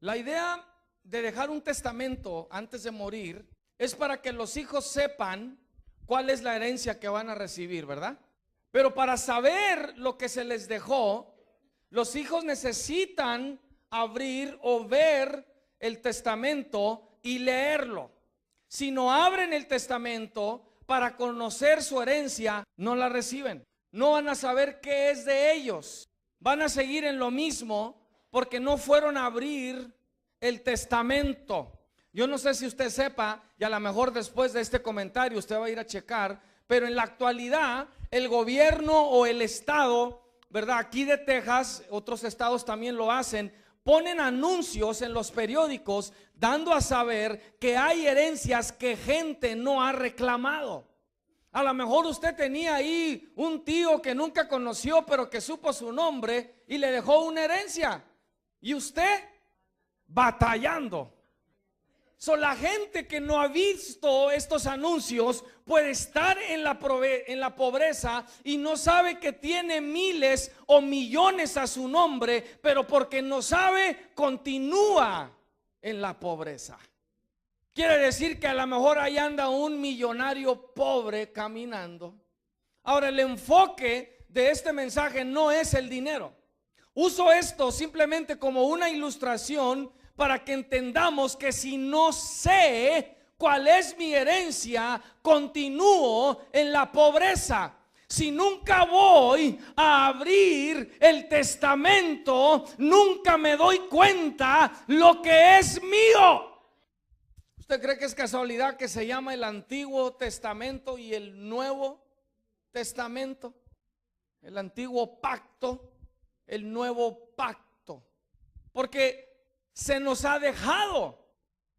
La idea de dejar un testamento antes de morir es para que los hijos sepan cuál es la herencia que van a recibir, ¿verdad? Pero para saber lo que se les dejó, los hijos necesitan abrir o ver el testamento y leerlo. Si no abren el testamento para conocer su herencia, no la reciben. No van a saber qué es de ellos. Van a seguir en lo mismo porque no fueron a abrir el testamento. Yo no sé si usted sepa, y a lo mejor después de este comentario usted va a ir a checar, pero en la actualidad el gobierno o el estado, ¿verdad? Aquí de Texas, otros estados también lo hacen, ponen anuncios en los periódicos dando a saber que hay herencias que gente no ha reclamado. A lo mejor usted tenía ahí un tío que nunca conoció, pero que supo su nombre y le dejó una herencia. Y usted batallando. La gente que no ha visto estos anuncios puede estar en la pobreza y no sabe que tiene miles o millones a su nombre, pero porque no sabe, continúa en la pobreza. Quiere decir que a lo mejor ahí anda un millonario pobre caminando. Ahora, el enfoque de este mensaje no es el dinero. Uso esto simplemente como una ilustración para que entendamos que si no sé cuál es mi herencia, continúo en la pobreza. Si nunca voy a abrir el testamento, nunca me doy cuenta lo que es mío. ¿Usted cree que es casualidad que se llama el Antiguo Testamento y el Nuevo Testamento? El Antiguo Pacto, el Nuevo Pacto. Porque se nos ha dejado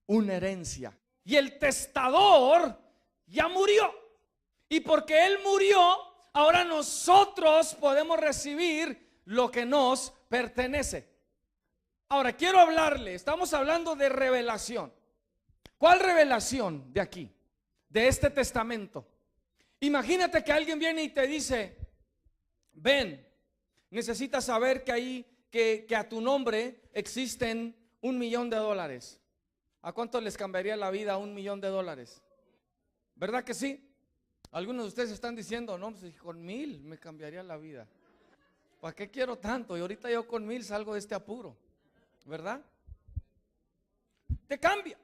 una herencia y el testador ya murió, y porque él murió, ahora nosotros podemos recibir lo que nos pertenece. Ahora quiero hablarle, estamos hablando de revelación. ¿Cuál revelación de aquí? De este testamento. Imagínate que alguien viene y te dice: ven, necesitas saber que ahí que a tu nombre existen $1,000,000. ¿A cuánto les cambiaría la vida $1,000,000? ¿Verdad que sí? Algunos de ustedes están diciendo: no, pues con 1,000 me cambiaría la vida. ¿Para qué quiero tanto? Y ahorita yo con 1,000 salgo de este apuro, ¿verdad? Te cambia.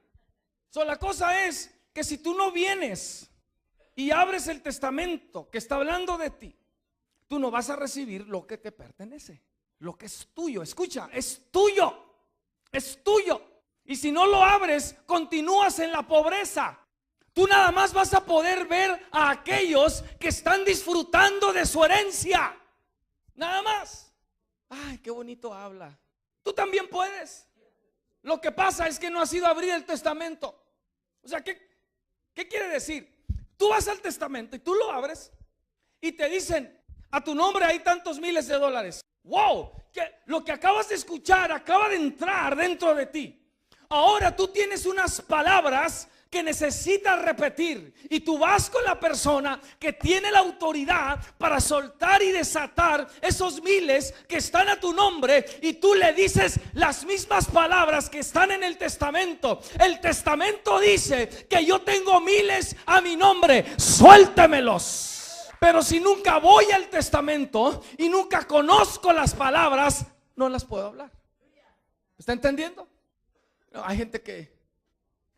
La cosa es que si tú no vienes y abres el testamento que está hablando de ti, tú no vas a recibir lo que te pertenece, lo que es tuyo. Escucha, es tuyo. Es tuyo. Y si no lo abres, continúas en la pobreza. Tú nada más vas a poder ver a aquellos que están disfrutando de su herencia. Nada más. Ay, qué bonito habla. Tú también puedes. Lo que pasa es que no has ido a abrir el testamento. O sea, ¿qué quiere decir? Tú vas al testamento y tú lo abres y te dicen: a tu nombre hay tantos miles de dólares. Wow, que lo que acabas de escuchar acaba de entrar dentro de ti. Ahora tú tienes unas palabras que necesitas repetir, y tú vas con la persona que tiene la autoridad para soltar y desatar esos miles que están a tu nombre, y tú le dices las mismas palabras que están en el testamento. El testamento dice que yo tengo miles a mi nombre, suéltemelos. Pero si nunca voy al testamento y nunca conozco las palabras, no las puedo hablar. ¿Está entendiendo? No, hay gente que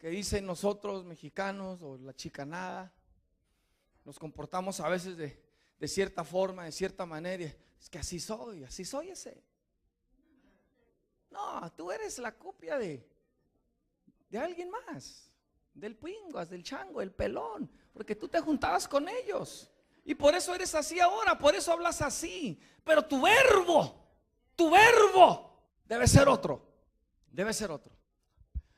dice: nosotros mexicanos o la chicanada nos comportamos a veces de cierta forma, de cierta manera. Es que así soy ese. No, tú eres la copia de alguien más, del Pinguas, del Chango, el Pelón, porque tú te juntabas con ellos. Y por eso eres así ahora, por eso hablas así. Pero tu verbo debe ser otro. Debe ser otro.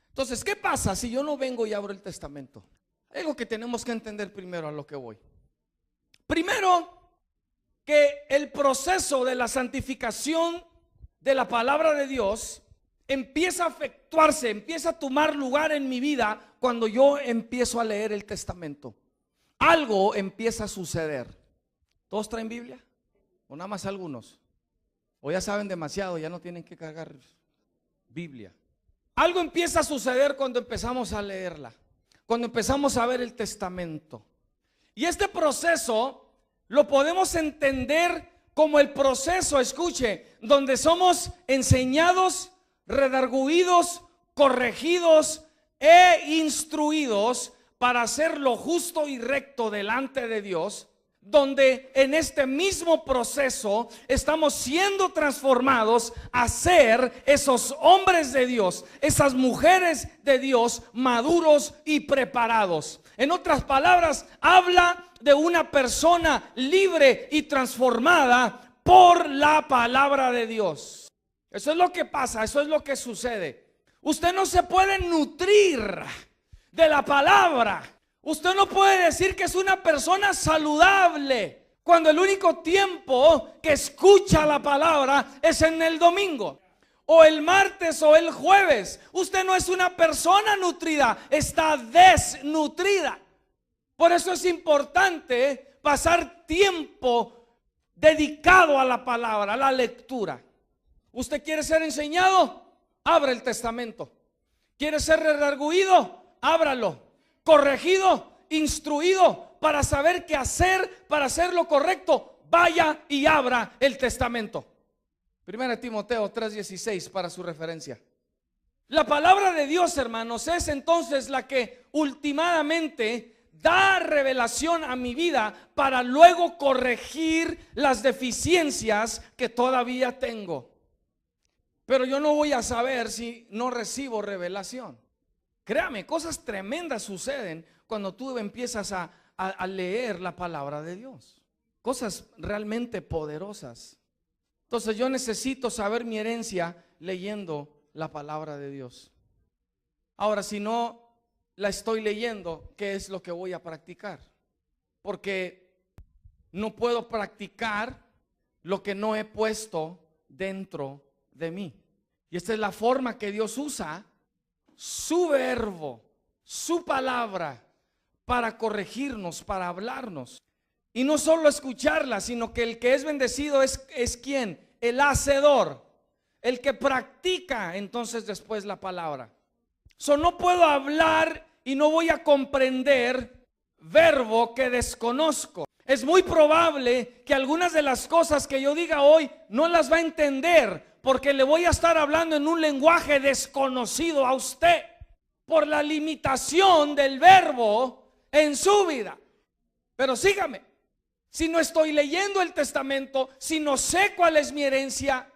Entonces, ¿qué pasa si yo no vengo y abro el testamento? Hay algo que tenemos que entender primero, a lo que voy. Primero, que el proceso de la santificación de la palabra de Dios empieza a efectuarse, empieza a tomar lugar en mi vida cuando yo empiezo a leer el testamento. Algo empieza a suceder. ¿Todos traen Biblia? ¿O nada más algunos? ¿O ya saben demasiado, ya no tienen que cargar Biblia? Algo empieza a suceder cuando empezamos a leerla, cuando empezamos a ver el testamento. Y este proceso lo podemos entender como el proceso, escuche, donde somos enseñados, redarguidos, corregidos e instruidos para hacer lo justo y recto delante de Dios, donde en este mismo proceso estamos siendo transformados a ser esos hombres de Dios, esas mujeres de Dios maduros y preparados. En otras palabras, habla de una persona libre y transformada por la palabra de Dios. Eso es lo que pasa, eso es lo que sucede. Usted no se puede nutrir de la palabra. Usted no puede decir que es una persona saludable cuando el único tiempo que escucha la palabra es en el domingo, o el martes o el jueves. Usted no es una persona nutrida, está desnutrida. Por eso es importante pasar tiempo dedicado a la palabra, a la lectura. ¿Usted quiere ser enseñado? Abra el testamento. ¿Quiere ser redarguido? Ábralo. Corregido, instruido para saber qué hacer, para hacer lo correcto, vaya y abra el testamento. 1 Timoteo 3:16 para su referencia. La palabra de Dios, hermanos, es entonces la que últimamente da revelación a mi vida para luego corregir las deficiencias que todavía tengo. Pero yo no voy a saber si no recibo revelación. Créame, cosas tremendas suceden cuando tú empiezas a leer la palabra de Dios. Cosas realmente poderosas. Entonces yo necesito saber mi herencia leyendo la palabra de Dios. Ahora, si no la estoy leyendo, ¿qué es lo que voy a practicar? Porque no puedo practicar lo que no he puesto dentro de mí. Y esta es la forma que Dios usa su verbo, su palabra, para corregirnos, para hablarnos. Y no solo escucharla, sino que el que es bendecido es ¿quién? El hacedor, el que practica entonces después la palabra. No puedo hablar y no voy a comprender verbo que desconozco. Es muy probable que algunas de las cosas que yo diga hoy no las va a entender, porque le voy a estar hablando en un lenguaje desconocido a usted por la limitación del verbo en su vida. Pero sígame, si no estoy leyendo el testamento, si no sé cuál es mi herencia,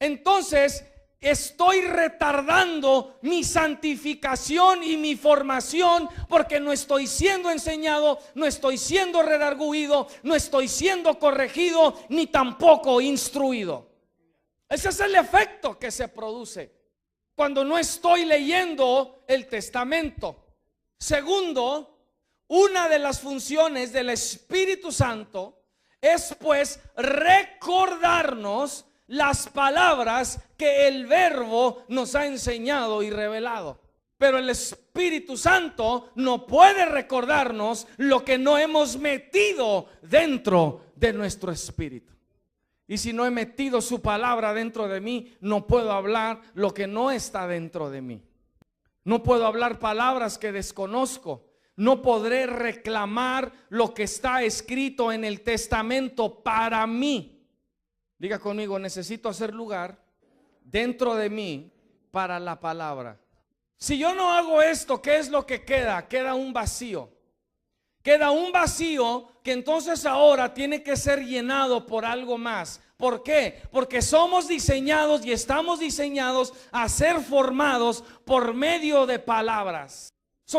entonces estoy retardando mi santificación y mi formación, porque no estoy siendo enseñado, no estoy siendo redarguido, no estoy siendo corregido, ni tampoco instruido. Ese es el efecto que se produce cuando no estoy leyendo el testamento. Segundo, una de las funciones del Espíritu Santo es pues recordarnos las palabras que el verbo nos ha enseñado y revelado. Pero el Espíritu Santo no puede recordarnos lo que no hemos metido dentro de nuestro espíritu. Y si no he metido su palabra dentro de mí, no puedo hablar lo que no está dentro de mí. No puedo hablar palabras que desconozco. No podré reclamar lo que está escrito en el testamento para mí. Diga conmigo, necesito hacer lugar dentro de mí para la palabra. Si yo no hago esto, ¿qué es lo que queda? Queda un vacío. Queda un vacío que entonces ahora tiene que ser llenado por algo más. ¿Por qué? Porque somos diseñados y estamos diseñados a ser formados por medio de palabras.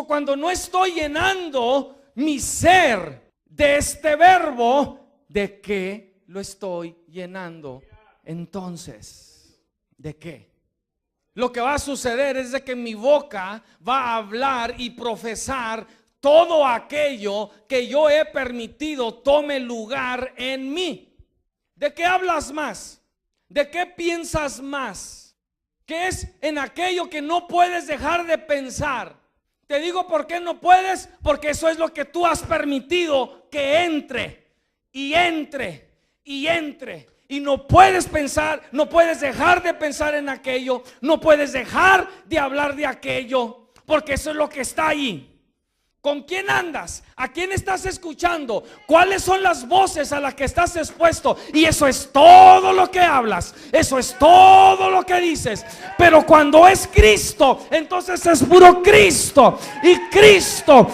Cuando no estoy llenando mi ser de este verbo, ¿de qué lo estoy llenando? Entonces, ¿de qué? Lo que va a suceder es de que mi boca va a hablar y profesar todo aquello que yo he permitido tome lugar en mí. ¿De qué hablas más? ¿De qué piensas más? ¿Qué es en aquello que no puedes dejar de pensar? Te digo por qué no puedes, porque eso es lo que tú has permitido que entre y entre y entre Y no puedes pensar, no puedes dejar de pensar en aquello, no puedes dejar de hablar de aquello, porque eso es lo que está ahí. ¿Con quién andas? ¿A quién estás escuchando? ¿Cuáles son las voces a las que estás expuesto? Y eso es todo lo que hablas, eso es todo lo que dices. Pero cuando es Cristo, entonces es puro Cristo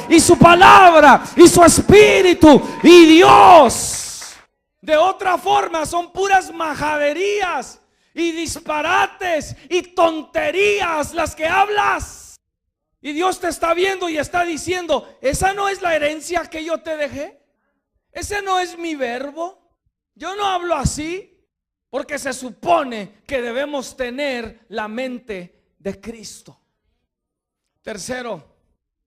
y su palabra y su espíritu y Dios. De otra forma son puras majaderías y disparates y tonterías las que hablas. Y Dios te está viendo y está diciendo: esa no es la herencia que yo te dejé, ese no es mi verbo. Yo no hablo así, porque se supone que debemos tener la mente de Cristo. Tercero,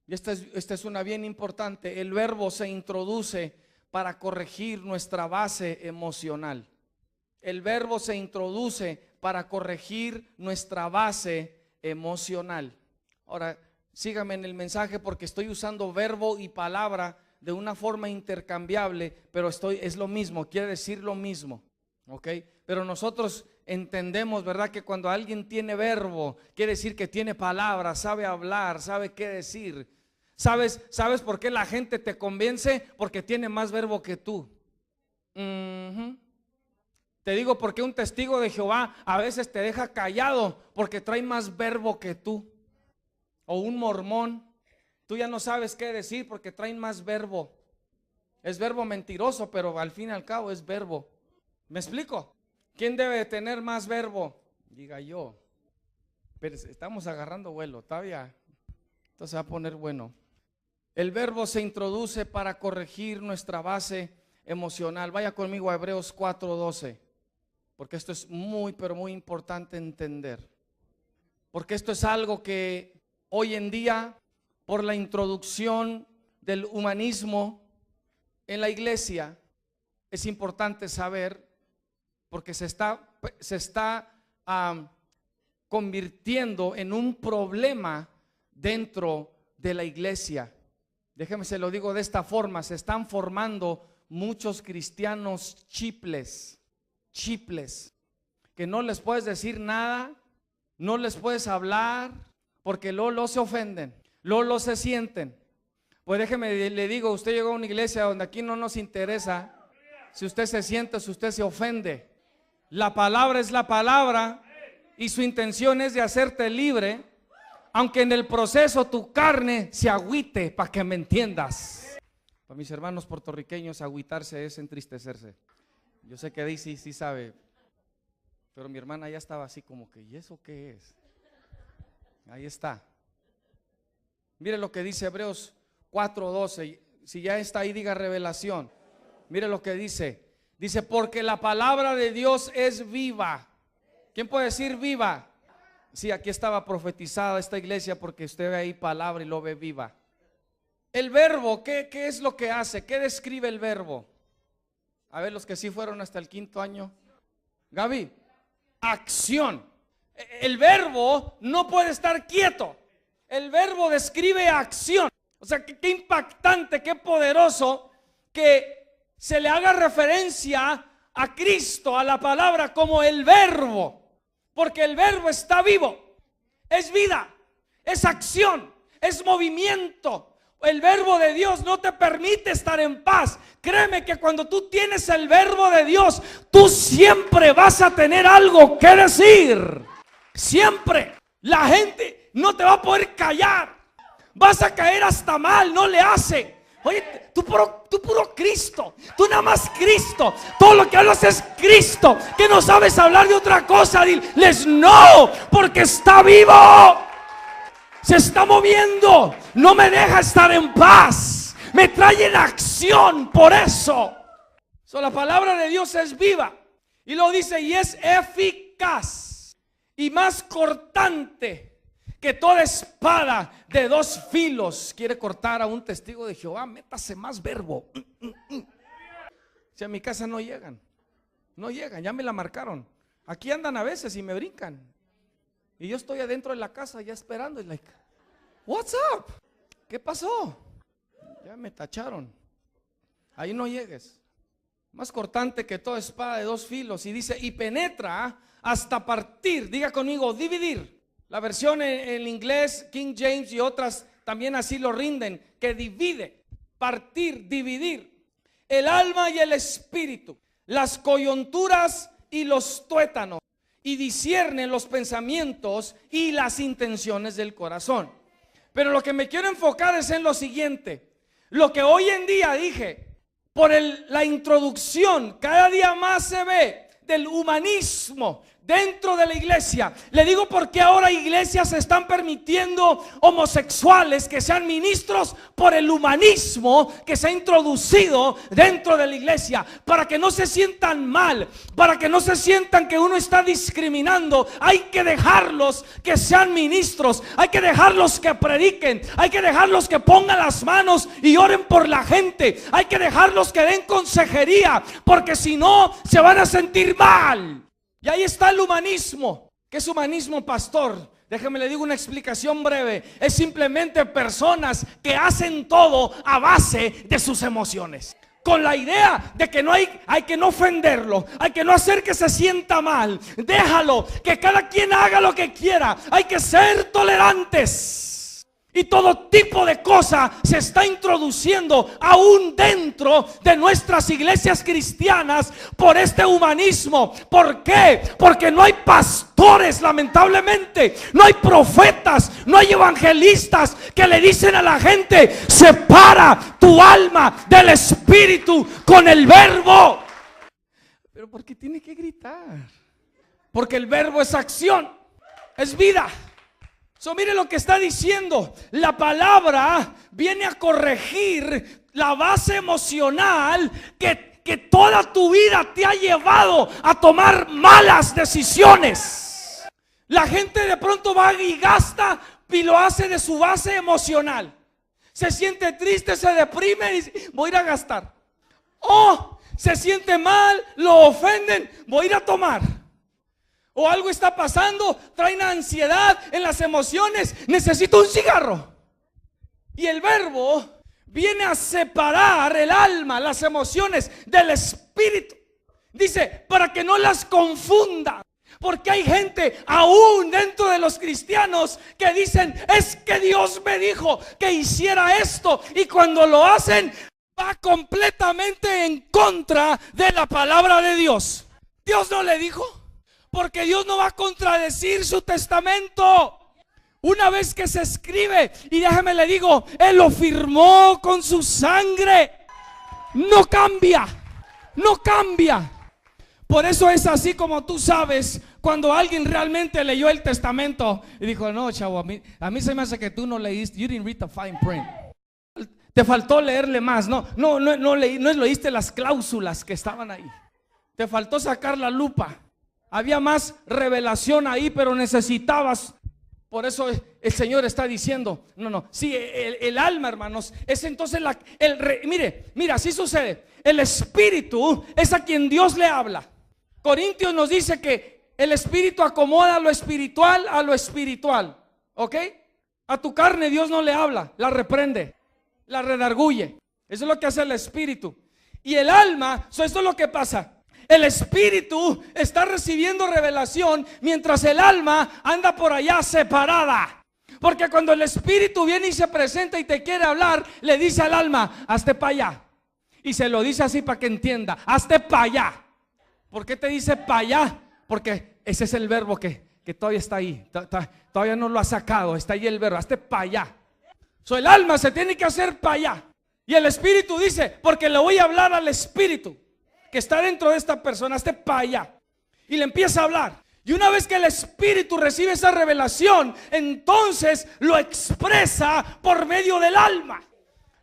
y esta es una bien importante: el verbo se introduce para corregir nuestra base emocional. El verbo se introduce para corregir nuestra base emocional. Ahora, sígame en el mensaje, porque estoy usando verbo y palabra de una forma intercambiable, pero es lo mismo, quiere decir lo mismo, ¿ok? Pero nosotros entendemos, ¿verdad?, que cuando alguien tiene verbo, quiere decir que tiene palabra, sabe hablar, sabe qué decir. ¿Sabes por qué la gente te convence? Porque tiene más verbo que tú. Te digo, porque un testigo de Jehová a veces te deja callado porque trae más verbo que tú. O un mormón, tú ya no sabes qué decir porque traen más verbo. Es verbo mentiroso, pero al fin y al cabo es verbo. ¿Me explico? ¿Quién debe de tener más verbo? Diga yo. Pero estamos agarrando vuelo, todavía. Esto se va a poner bueno. El verbo se introduce para corregir nuestra base emocional. Vaya conmigo a Hebreos 4:12, porque esto es muy, pero muy importante entender. Porque esto es algo que hoy en día, por la introducción del humanismo en la iglesia, es importante saber, porque se está convirtiendo en un problema dentro de la iglesia. Déjeme se lo digo de esta forma: se están formando muchos cristianos chiples, que no les puedes decir nada, no les puedes hablar, porque luego se ofenden, luego se sienten. Pues déjeme le digo, usted llegó a una iglesia donde aquí no nos interesa si usted se siente o si usted se ofende. La palabra es la palabra y su intención es de hacerte libre, aunque en el proceso tu carne se agüite, para que me entiendas. Para mis hermanos puertorriqueños, agüitarse es entristecerse. Yo sé que Daisy sí sabe, pero mi hermana ya estaba así como que: ¿y eso qué es? Ahí está. Mire lo que dice Hebreos 4:12. Si ya está ahí, diga revelación. Mire lo que dice. Dice: porque la palabra de Dios es viva. ¿Quién puede decir viva? Sí, aquí estaba profetizada esta iglesia, porque usted ve ahí palabra y lo ve viva. El verbo, ¿qué es lo que hace? ¿Qué describe el verbo? A ver, los que sí fueron hasta el 5º año. Gaby, acción. El verbo no puede estar quieto. El verbo describe acción. O sea, qué impactante, qué poderoso que se le haga referencia a Cristo, a la palabra, como el verbo. Porque el verbo está vivo, es vida, es acción, es movimiento. El verbo de Dios no te permite estar en paz. Créeme que cuando tú tienes el verbo de Dios, tú siempre vas a tener algo que decir. Siempre. La gente no te va a poder callar. Vas a caer hasta mal, no le hace. Oye, tú puro Cristo, tú nada más Cristo, todo lo que hablas es Cristo, que no sabes hablar de otra cosa. Diles no, porque está vivo, se está moviendo, no me deja estar en paz, me trae en acción. Por eso la palabra de Dios es viva, y lo dice, y es eficaz y más cortante que toda espada de 2 filos. Quiere cortar a un testigo de Jehová, métase más verbo. Si a mi casa no llegan, ya me la marcaron. Aquí andan a veces y me brincan, y yo estoy adentro de la casa ya esperando. Y like, what's up? ¿Qué pasó? Ya me tacharon. Ahí no llegues. más cortante que toda espada de dos filos, y dice, y penetra hasta partir, diga conmigo, dividir. La versión en inglés, King James y otras también así lo rinden, que divide, partir, dividir el alma y el espíritu, las coyunturas y los tuétanos, y discierne los pensamientos y las intenciones del corazón. Pero lo que me quiero enfocar es en lo siguiente, lo que hoy en día dije, por la introducción, cada día más se ve del humanismo dentro de la iglesia. Le digo porque ahora iglesias se están permitiendo homosexuales que sean ministros por el humanismo que se ha introducido dentro de la iglesia, para que no se sientan mal, para que no se sientan que uno está discriminando. Hay que dejarlos que sean ministros, hay que dejarlos que prediquen, hay que dejarlos que pongan las manos y oren por la gente, hay que dejarlos que den consejería, porque si no se van a sentir mal. Y ahí está el humanismo. ¿Qué es humanismo, pastor? Déjeme le digo una explicación breve. Es simplemente personas que hacen todo a base de sus emociones, con la idea de que hay que no ofenderlo, hay que no hacer que se sienta mal. Déjalo, que cada quien haga lo que quiera. Hay que ser tolerantes. Y todo tipo de cosa se está introduciendo aún dentro de nuestras iglesias cristianas por este humanismo. ¿Por qué? Porque no hay pastores, lamentablemente. No hay profetas, no hay evangelistas que le dicen a la gente: separa tu alma del espíritu con el verbo. Pero ¿por qué tiene que gritar? Porque el verbo es acción, es vida. Mire lo que está diciendo. La palabra viene a corregir la base emocional que toda tu vida te ha llevado a tomar malas decisiones. La gente de pronto va y gasta y lo hace de su base emocional. Se siente triste, se deprime y dice: voy a ir a gastar. O se siente mal, lo ofenden, voy a ir a tomar. O algo está pasando, trae una ansiedad en las emociones, necesito un cigarro. Y el verbo viene a separar el alma, las emociones del espíritu. Dice, para que no las confunda. Porque hay gente aún dentro de los cristianos que dicen: es que Dios me dijo que hiciera esto. Y cuando lo hacen, va completamente en contra de la palabra de Dios. Dios no le dijo. Porque Dios no va a contradecir su testamento. Una vez que se escribe, y déjeme le digo, Él lo firmó con su sangre. No cambia, no cambia. Por eso es así como tú sabes cuando alguien realmente leyó el testamento y dijo: no, chavo, a mí se me hace que tú no leíste. You didn't read the fine print. Te faltó leerle más. No leíste las cláusulas que estaban ahí. Te faltó sacar la lupa. Había más revelación ahí, pero necesitabas. Por eso el Señor está diciendo: no, sí, el alma, hermanos, es entonces mire, así sucede. El espíritu es a quien Dios le habla. Corintios nos dice que el espíritu acomoda lo espiritual a lo espiritual. ¿Ok? A tu carne Dios no le habla, la reprende, la redarguye. Eso es lo que hace el espíritu. Y el alma, esto es lo que pasa. El espíritu está recibiendo revelación mientras el alma anda por allá separada. Porque cuando el espíritu viene y se presenta y te quiere hablar, le dice al alma: hazte para allá. Y se lo dice así para que entienda: hazte para allá. ¿Por qué te dice para allá? Porque ese es el verbo que todavía está ahí. Todavía no lo ha sacado. Está ahí el verbo: hazte para allá. El alma se tiene que hacer para allá. Y el espíritu dice: porque le voy a hablar al espíritu que está dentro de esta persona, hazte para allá. Y le empieza a hablar. Y una vez que el espíritu recibe esa revelación, entonces lo expresa por medio del alma.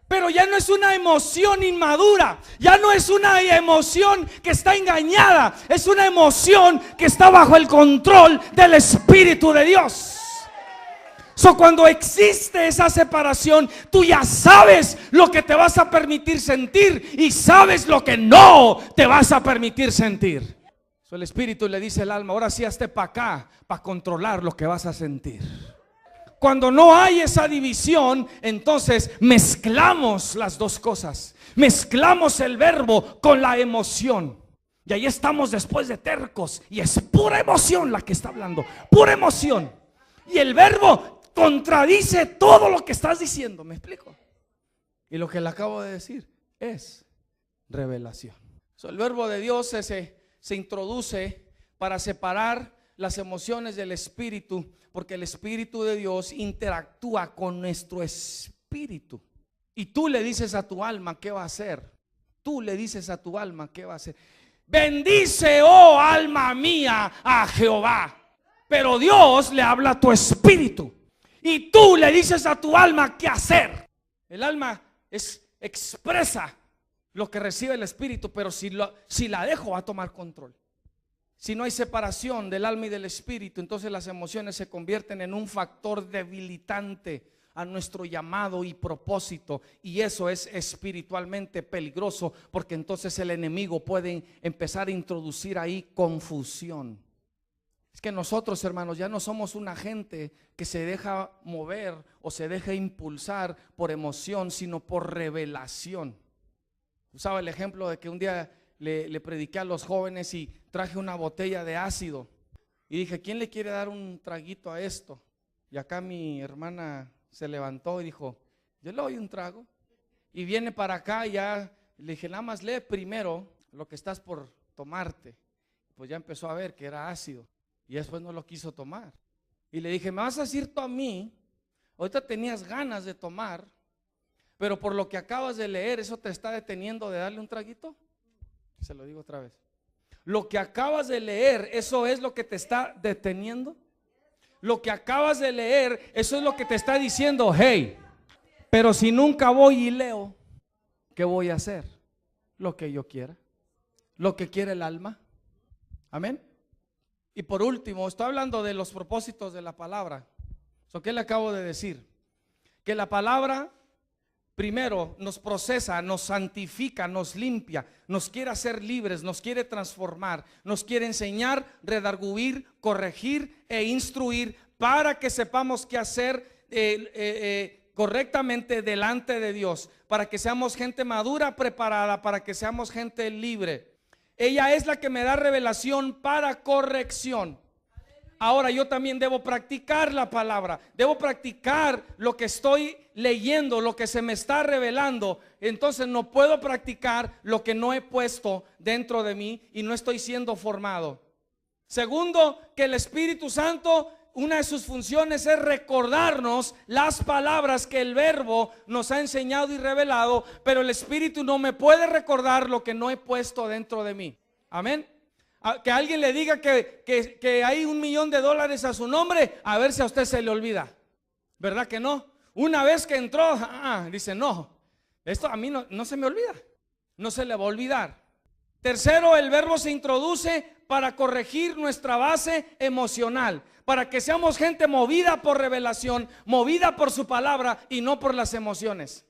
Pero ya no es una emoción inmadura, ya no es una emoción que está engañada, es una emoción que está bajo el control del Espíritu de Dios. Cuando existe esa separación, tú ya sabes lo que te vas a permitir sentir y sabes lo que no te vas a permitir sentir. El espíritu le dice al alma: ahora sí, hazte para acá, para controlar lo que vas a sentir. cuando no hay esa división, entonces mezclamos las dos cosas. Mezclamos el verbo con la emoción. Y ahí estamos después de tercos. Y es pura emoción la que está hablando. Pura emoción. Y el verbo contradice todo lo que estás diciendo. ¿Me explico? Y lo que le acabo de decir es revelación. El verbo de Dios se introduce para separar las emociones del espíritu, porque el espíritu de Dios interactúa con nuestro espíritu. Y tú le dices a tu alma qué va a hacer. Tú le dices a tu alma qué va a hacer. Bendice, oh alma mía, a Jehová. Pero Dios le habla a tu espíritu y tú le dices a tu alma qué hacer. El alma expresa lo que recibe el espíritu, pero si la dejo va a tomar control. Si no hay separación del alma y del espíritu, entonces las emociones se convierten en un factor debilitante a nuestro llamado y propósito, y eso es espiritualmente peligroso, porque entonces el enemigo puede empezar a introducir ahí confusión. Es que nosotros, hermanos, ya no somos una gente que se deja mover o se deja impulsar por emoción, sino por revelación. Usaba el ejemplo de que un día le prediqué a los jóvenes y traje una botella de ácido y dije, ¿quién le quiere dar un traguito a esto? Y acá mi hermana se levantó y dijo, yo le doy un trago. Y viene para acá y ya le dije, nada más lee primero lo que estás por tomarte. Pues ya empezó a ver que era ácido y después no lo quiso tomar. Y le dije, me vas a decir tú a mí, ahorita tenías ganas de tomar, pero por lo que acabas de leer, ¿eso te está deteniendo de darle un traguito? Se lo digo otra vez. Lo que acabas de leer, ¿eso es lo que te está deteniendo? Lo que acabas de leer, eso es lo que te está diciendo, hey, pero si nunca voy y leo, ¿qué voy a hacer? Lo que yo quiera, lo que quiere el alma. Amén. Y por último, estoy hablando de los propósitos de la palabra. ¿Qué le acabo de decir? Que la palabra primero nos procesa, nos santifica, nos limpia, nos quiere hacer libres, nos quiere transformar, nos quiere enseñar, redarguir, corregir e instruir para que sepamos qué hacer correctamente delante de Dios, para que seamos gente madura, preparada, para que seamos gente libre. Ella es la que me da revelación para corrección. Ahora yo también debo practicar la palabra, debo practicar lo que estoy leyendo, lo que se me está revelando. Entonces no puedo practicar lo que no he puesto dentro de mí y no estoy siendo formado. Segundo, que el Espíritu Santo, una de sus funciones es recordarnos las palabras que el verbo nos ha enseñado y revelado, pero el Espíritu no me puede recordar lo que no he puesto dentro de mí. Amén. Que alguien le diga que hay $1,000,000 a su nombre, a ver si a usted se le olvida. ¿Verdad que no? Una vez que entró, dice, no, esto a mí no se me olvida, no se le va a olvidar. Tercero, el verbo se introduce para corregir nuestra base emocional, para que seamos gente movida por revelación, movida por su palabra y no por las emociones.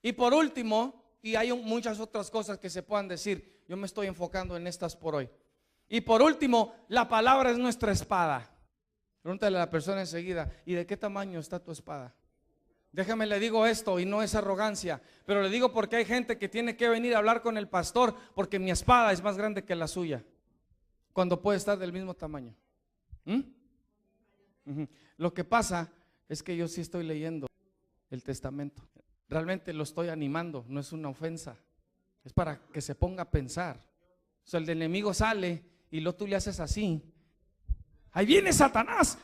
Y por último, y hay muchas otras cosas que se puedan decir, yo me estoy enfocando en estas por hoy. Y por último, la palabra es nuestra espada. Pregúntale a la persona enseguida, ¿y de qué tamaño está tu espada? Déjame le digo esto y no es arrogancia, pero le digo porque hay gente que tiene que venir a hablar con el pastor porque mi espada es más grande que la suya, cuando puede estar del mismo tamaño. Lo que pasa es que yo sí estoy leyendo el testamento. Realmente lo estoy animando, no es una ofensa, es para que se ponga a pensar. O sea, el enemigo sale y luego tú le haces así. Ahí viene Satanás.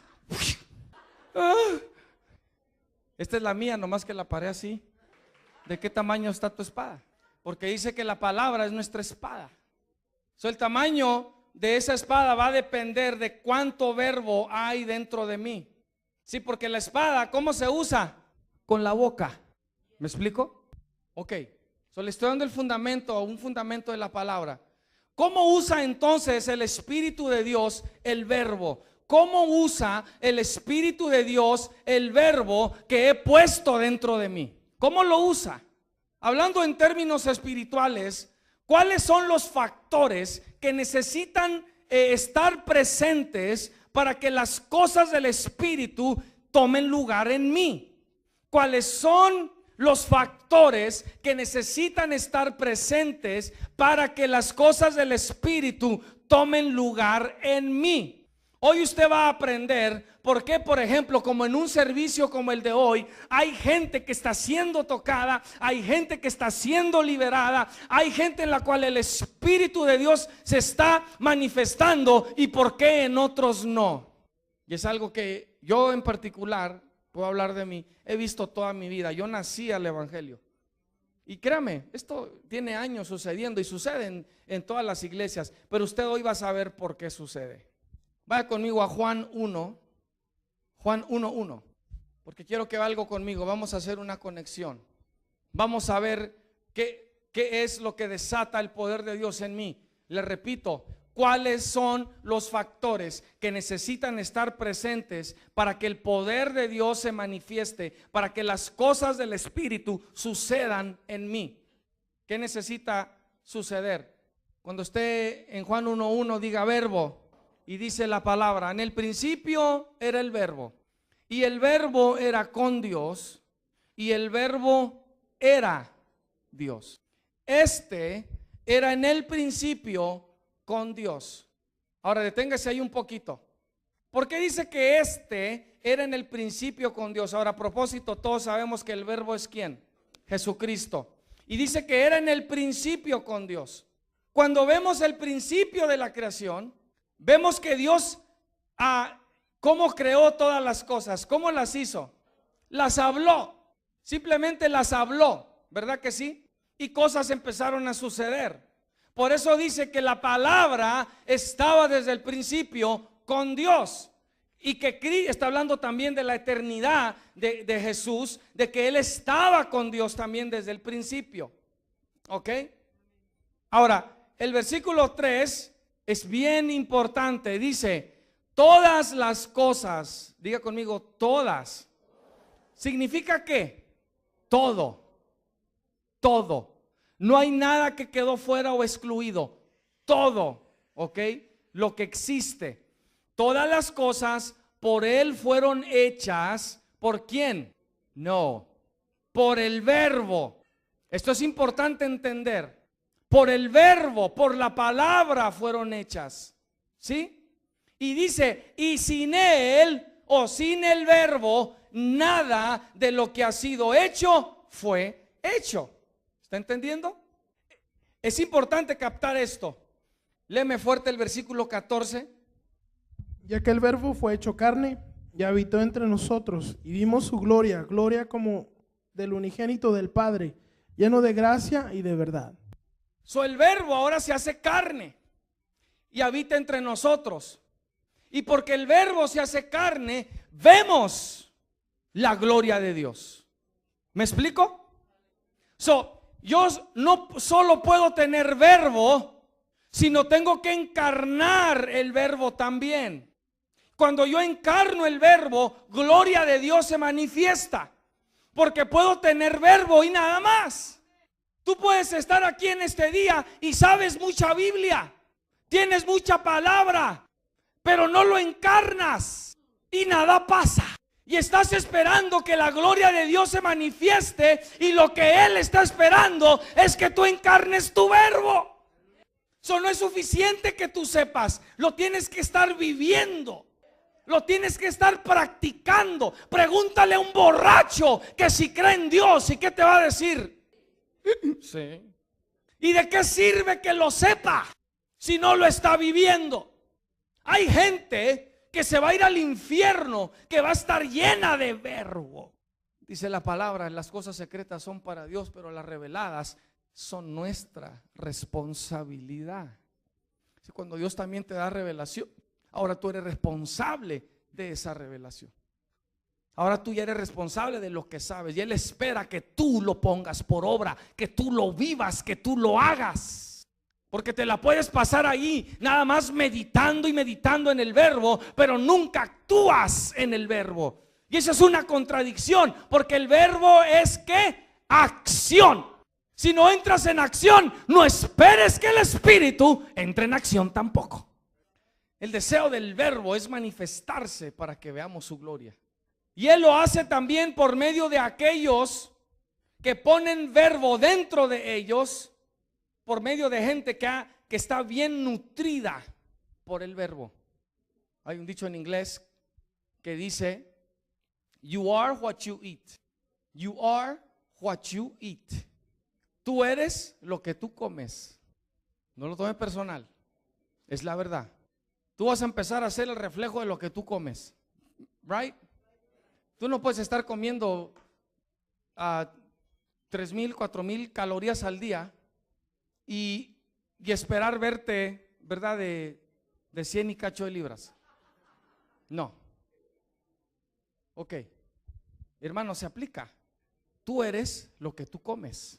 Esta es la mía, nomás que la paré así. ¿De qué tamaño está tu espada? Porque dice que la palabra es nuestra espada. El tamaño de esa espada va a depender de cuánto verbo hay dentro de mí. Sí, porque la espada, ¿cómo se usa? Con la boca. ¿Me explico? Ok, le estoy dando el fundamento, un fundamento de la palabra. ¿Cómo usa entonces el Espíritu de Dios el verbo? ¿Cómo usa el Espíritu de Dios el verbo que he puesto dentro de mí? ¿Cómo lo usa? Hablando en términos espirituales, ¿cuáles son los factores que necesitan estar presentes para que las cosas del Espíritu tomen lugar en mí. ¿Cuáles son los factores que necesitan estar presentes para que las cosas del Espíritu tomen lugar en mí? Hoy usted va a aprender por qué, por ejemplo, como en un servicio como el de hoy, hay gente que está siendo tocada, hay gente que está siendo liberada, hay gente en la cual el Espíritu de Dios se está manifestando, y por qué en otros no. Y es algo que yo en particular, puedo hablar de mí, he visto toda mi vida. Yo nací al Evangelio. Y créame, esto tiene años sucediendo y sucede en todas las iglesias, pero usted hoy va a saber por qué sucede. Vaya conmigo a Juan 1, Juan 1:1, porque quiero que vaya algo conmigo. Vamos a hacer una conexión. Vamos a ver qué es lo que desata el poder de Dios en mí. Le repito, ¿cuáles son los factores que necesitan estar presentes para que el poder de Dios se manifieste, para que las cosas del Espíritu sucedan en mí? ¿Qué necesita suceder? Cuando esté en Juan 1:1, diga verbo. Y dice la palabra: en el principio era el verbo, y el verbo era con Dios, y el verbo era Dios. Este era en el principio con Dios. Ahora deténgase ahí un poquito. ¿Por qué dice que este era en el principio con Dios? Ahora, a propósito, todos sabemos que el verbo es ¿quién? Jesucristo. Y dice que era en el principio con Dios. Cuando vemos el principio de la creación, vemos que Dios, ¿cómo creó todas las cosas? ¿Cómo las hizo? Las habló, simplemente las habló, ¿verdad que sí? Y cosas empezaron a suceder. Por eso dice que la palabra estaba desde el principio con Dios. Y que está hablando también de la eternidad de Jesús, de que Él estaba con Dios también desde el principio. ¿Ok? Ahora, el versículo 3 es bien importante. Dice, todas las cosas, diga conmigo, todas. ¿Significa qué? Todo. Todo. No hay nada que quedó fuera o excluido. Todo, ¿ok? Lo que existe. Todas las cosas por Él fueron hechas. ¿Por quién? No, por el verbo. Esto es importante entender. Por el verbo, por la palabra fueron hechas. ¿Sí? Y dice, y sin Él o sin el verbo, nada de lo que ha sido hecho fue hecho. ¿Está entendiendo? Es importante captar esto. Léeme fuerte el versículo 14. Ya que el verbo fue hecho carne y habitó entre nosotros, y vimos su gloria, gloria como del unigénito del Padre, lleno de gracia y de verdad. El verbo ahora se hace carne y habita entre nosotros. Y porque el verbo se hace carne, vemos la gloria de Dios. ¿Me explico? Yo no solo puedo tener verbo, sino tengo que encarnar el verbo también. Cuando yo encarno el verbo, gloria de Dios se manifiesta. Porque puedo tener verbo y nada más. Tú puedes estar aquí en este día y sabes mucha Biblia, tienes mucha palabra, pero no lo encarnas y nada pasa. Y estás esperando que la gloria de Dios se manifieste, y lo que Él está esperando es que tú encarnes tu verbo. Eso no es suficiente que tú sepas, lo tienes que estar viviendo. Lo tienes que estar practicando. Pregúntale a un borracho que si cree en Dios, ¿y qué te va a decir? Sí. ¿Y de qué sirve que lo sepa si no lo está viviendo? Hay gente que se va a ir al infierno, que va a estar llena de verbo. Dice la palabra, las cosas secretas son para Dios, pero las reveladas son nuestra responsabilidad. Cuando Dios también te da revelación, ahora tú eres responsable de esa revelación. Ahora tú ya eres responsable de lo que sabes, y Él espera que tú lo pongas por obra, que tú lo vivas, que tú lo hagas. Porque te la puedes pasar ahí nada más meditando y meditando en el verbo, pero nunca actúas en el verbo. Y esa es una contradicción, porque el verbo es ¿qué? Acción. Si no entras en acción, no esperes que el Espíritu entre en acción tampoco. El deseo del verbo es manifestarse para que veamos su gloria. Y Él lo hace también por medio de aquellos que ponen verbo dentro de ellos, por medio de gente que está bien nutrida por el verbo. Hay un dicho en inglés que dice: you are what you eat. You are what you eat. Tú eres lo que tú comes. No lo tomes personal, es la verdad. Tú vas a empezar a ser el reflejo de lo que tú comes, right? Tú no puedes estar comiendo 3,000, 4,000 calorías al día y esperar verte, ¿verdad?, de 100 y cacho de libras. No. Ok, hermano, se aplica. Tú eres lo que tú comes.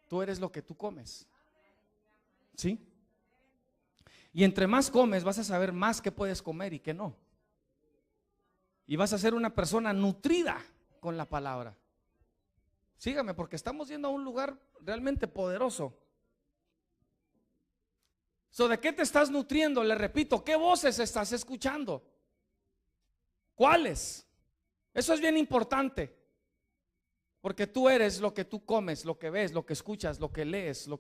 Tú eres lo que tú comes. ¿Sí? Y entre más comes, vas a saber más que puedes comer y que no. Y vas a ser una persona nutrida con la palabra. Sígame, porque estamos yendo a un lugar realmente poderoso. ¿De qué te estás nutriendo? Le repito, ¿qué voces estás escuchando? ¿Cuáles? Eso es bien importante, porque tú eres lo que tú comes, lo que ves, lo que escuchas, lo que lees,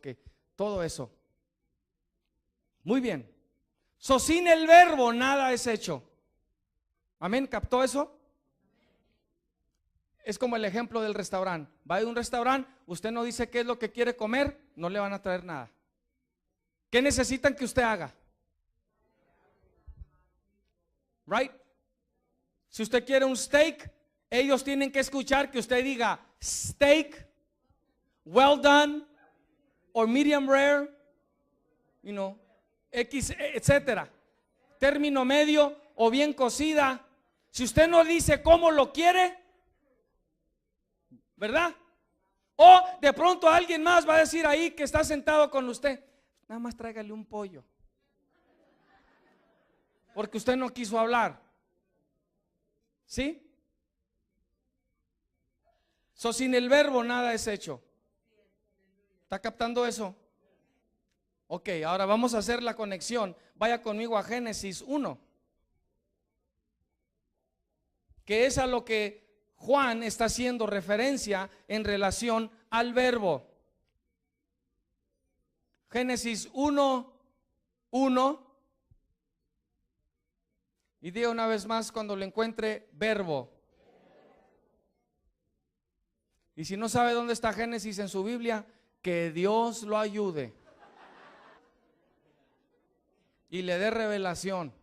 todo eso. Muy bien. Sin el verbo nada es hecho. Amén, ¿captó eso? Es como el ejemplo del restaurante. Va a un restaurante, usted no dice qué es lo que quiere comer, no le van a traer nada. ¿Qué necesitan que usted haga? Right? Si usted quiere un steak, ellos tienen que escuchar que usted diga steak, well done, or medium rare, X, etcétera. Término medio o bien cocida. Si usted no dice cómo lo quiere, ¿verdad? O de pronto alguien más va a decir ahí que está sentado con usted: nada más tráigale un pollo, porque usted no quiso hablar. ¿Sí? Sin el verbo nada es hecho. ¿Está captando eso? Ok, ahora vamos a hacer la conexión. Vaya conmigo a Génesis 1, que es a lo que Juan está haciendo referencia en relación al verbo. Génesis 1:1. Y diga una vez más cuando lo encuentre: verbo. Y si no sabe dónde está Génesis en su Biblia, que Dios lo ayude y le dé revelación.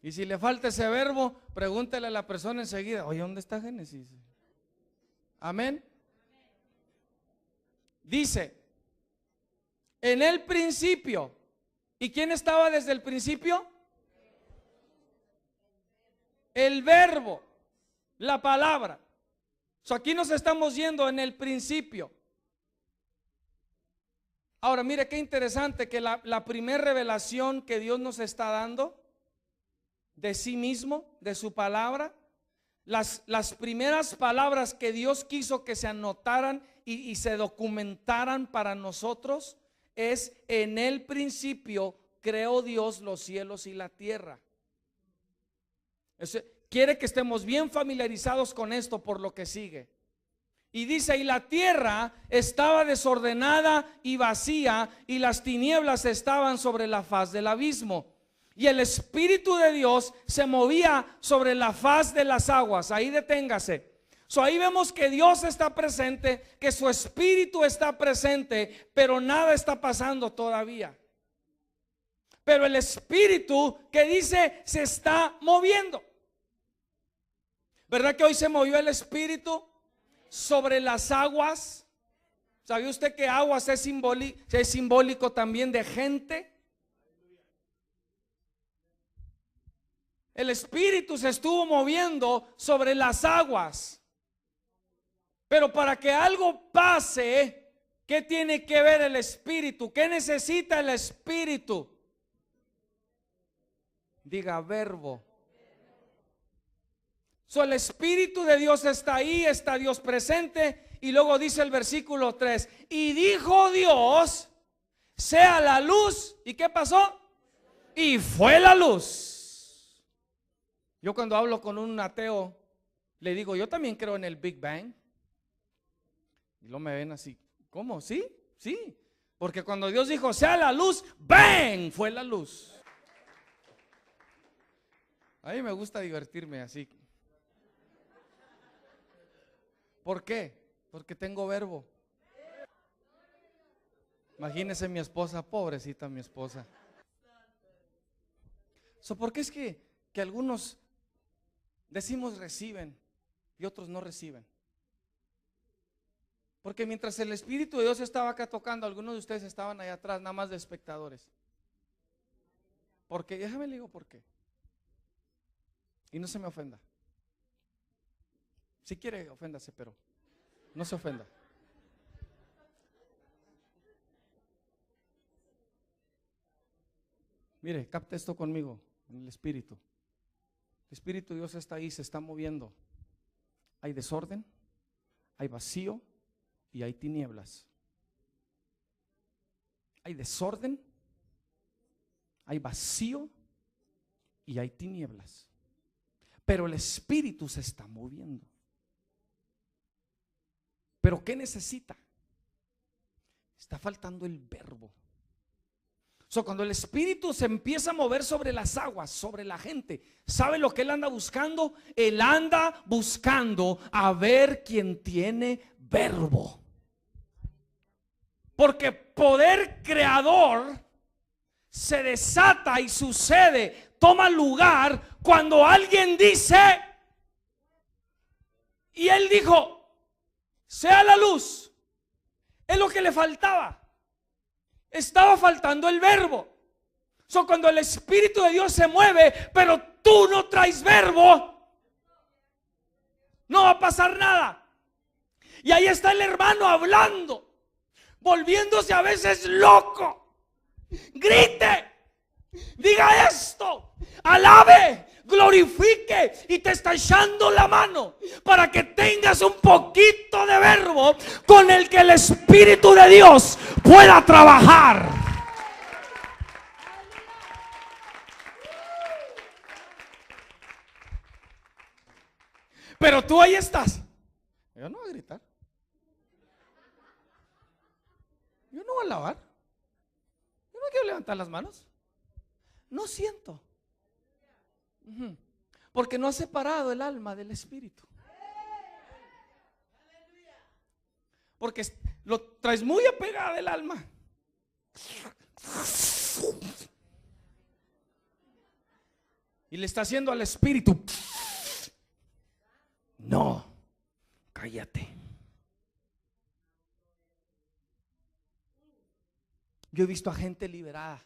Y si le falta ese verbo, pregúntele a la persona enseguida: oye, ¿dónde está Génesis? Amén. Dice: en el principio. ¿Y quién estaba desde el principio? El verbo, la palabra. Aquí nos estamos yendo en el principio. Ahora mire qué interesante que la primera revelación que Dios nos está dando de sí mismo, de su palabra, las primeras palabras que Dios quiso que se anotaran y se documentaran para nosotros es: en el principio creó Dios los cielos y la tierra. Quiere que estemos bien familiarizados con esto por lo que sigue. Y dice: y la tierra estaba desordenada y vacía, y las tinieblas estaban sobre la faz del abismo, y el Espíritu de Dios se movía sobre la faz de las aguas. Ahí deténgase. Ahí vemos que Dios está presente, que su Espíritu está presente, pero nada está pasando todavía. Pero el Espíritu, que dice, se está moviendo. ¿Verdad que hoy se movió el Espíritu sobre las aguas? ¿Sabía usted que aguas es simbólico también de gente? El Espíritu se estuvo moviendo sobre las aguas. Pero para que algo pase, ¿qué tiene que ver el Espíritu? ¿Qué necesita el Espíritu? Diga: verbo. El Espíritu de Dios está ahí, está Dios presente. Y luego dice el versículo 3: y dijo Dios, sea la luz. ¿Y qué pasó? Y fue la luz. Yo cuando hablo con un ateo, le digo, yo también creo en el Big Bang. Y luego me ven así, ¿cómo? ¿Sí? Sí. Porque cuando Dios dijo, sea la luz, ¡bang! Fue la luz. A mí me gusta divertirme así. ¿Por qué? Porque tengo verbo. Imagínese mi esposa, pobrecita mi esposa. ¿Por qué es que algunos decimos reciben y otros no reciben? Porque mientras el Espíritu de Dios estaba acá tocando, algunos de ustedes estaban allá atrás nada más de espectadores. ¿Por qué? Déjame le digo por qué. Y no se me ofenda. Si quiere, oféndase, pero no se ofenda. Mire, capte esto conmigo, en el Espíritu. El Espíritu de Dios está ahí, se está moviendo. Hay desorden, hay vacío y hay tinieblas. Hay desorden, hay vacío y hay tinieblas. Pero el Espíritu se está moviendo. ¿Pero qué necesita? Está faltando el verbo. Cuando el Espíritu se empieza a mover sobre las aguas, sobre la gente, ¿sabe lo que Él anda buscando? Él anda buscando a ver quién tiene verbo. Porque poder creador se desata y sucede, toma lugar cuando alguien dice, y Él dijo, sea la luz. Es lo que le faltaba. Estaba faltando el verbo. Cuando el Espíritu de Dios se mueve, pero tú no traes verbo, no va a pasar nada. Y ahí está el hermano hablando, volviéndose a veces loco. Grite, diga esto, alabe, glorifique, y te está echando la mano para que tengas un poquito de verbo con el que el Espíritu de Dios pueda trabajar. Pero tú ahí estás. Yo no voy a gritar, yo no voy a alabar, yo no quiero levantar las manos. No siento. Porque no ha separado el alma del espíritu. Porque lo traes muy apegado del alma. Y le está haciendo al espíritu, no, cállate. Yo he visto a gente liberada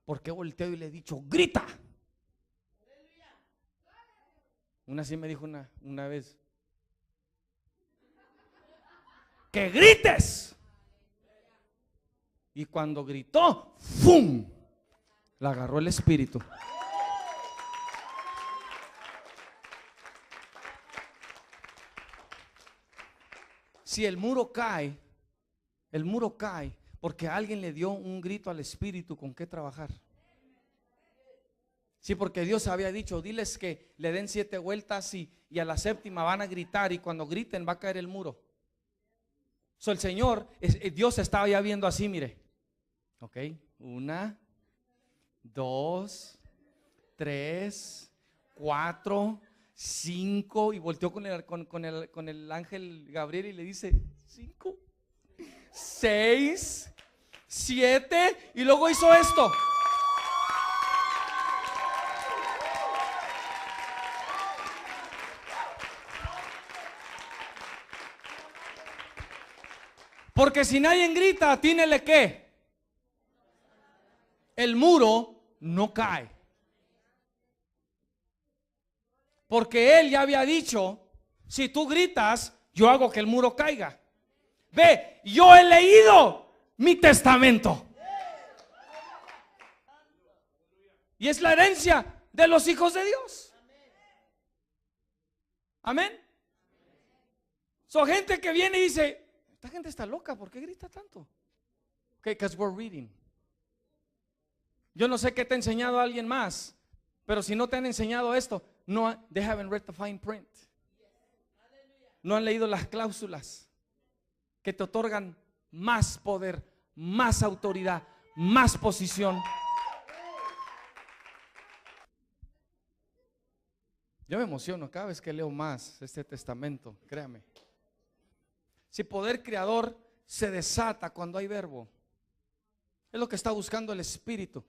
porque volteo y le he dicho, grita. Una así me dijo una vez, que grites. Y cuando gritó, ¡fum!, la agarró el espíritu. Si el muro cae porque alguien le dio un grito al espíritu con qué trabajar. Sí, porque Dios había dicho, diles que le den 7 vueltas y a la 7ª van a gritar, y cuando griten va a caer el muro. El Señor, Dios estaba ya viendo así, mire. Ok, 1, 2, 3, 4, 5, y volteó con el ángel Gabriel y le dice 5, 6, 7, y luego hizo esto. Porque si nadie grita, atínele que el muro no cae. Porque Él ya había dicho, si tú gritas, yo hago que el muro caiga. Ve, yo he leído mi testamento. Y es la herencia de los hijos de Dios. Amén. Gente que viene y dice, esta gente está loca, ¿por qué grita tanto? Okay, because we're reading. Yo no sé qué te ha enseñado alguien más, Pero si no te han enseñado esto, no, they haven't read the fine print. No han leído las cláusulas que te otorgan más poder, más autoridad, más posición. Yo me emociono cada vez que leo más este testamento, créame. Si poder creador se desata cuando hay verbo, es lo que está buscando el Espíritu.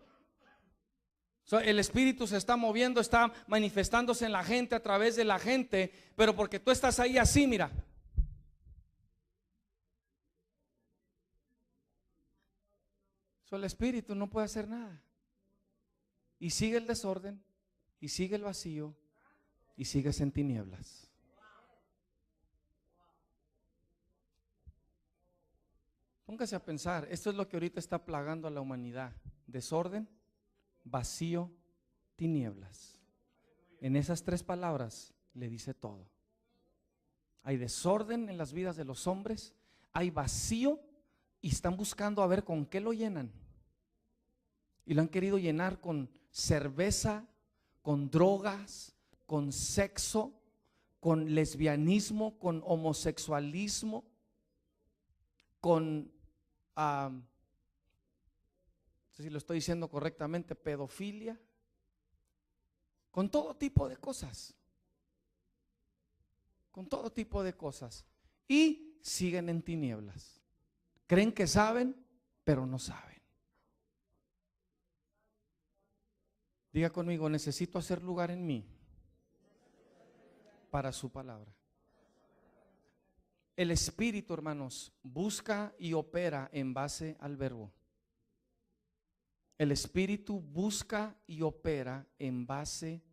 El Espíritu se está moviendo, está manifestándose en la gente, a través de la gente, pero porque tú estás ahí así, mira. El Espíritu no puede hacer nada. Y sigue el desorden, y sigue el vacío, y sigues en tinieblas. Póngase a pensar, esto es lo que ahorita está plagando a la humanidad: desorden, vacío, tinieblas. En esas tres palabras le dice todo. Hay desorden en las vidas de los hombres, hay vacío, y están buscando a ver con qué lo llenan. Y lo han querido llenar con cerveza, con drogas, con sexo, con lesbianismo, con homosexualismo, con no sé si lo estoy diciendo correctamente, pedofilia, con todo tipo de cosas, con todo tipo de cosas, y siguen en tinieblas. Creen que saben, pero no saben. Diga conmigo: necesito hacer lugar en mí para su palabra. El Espíritu, hermanos, busca y opera en base al verbo. El Espíritu busca y opera en base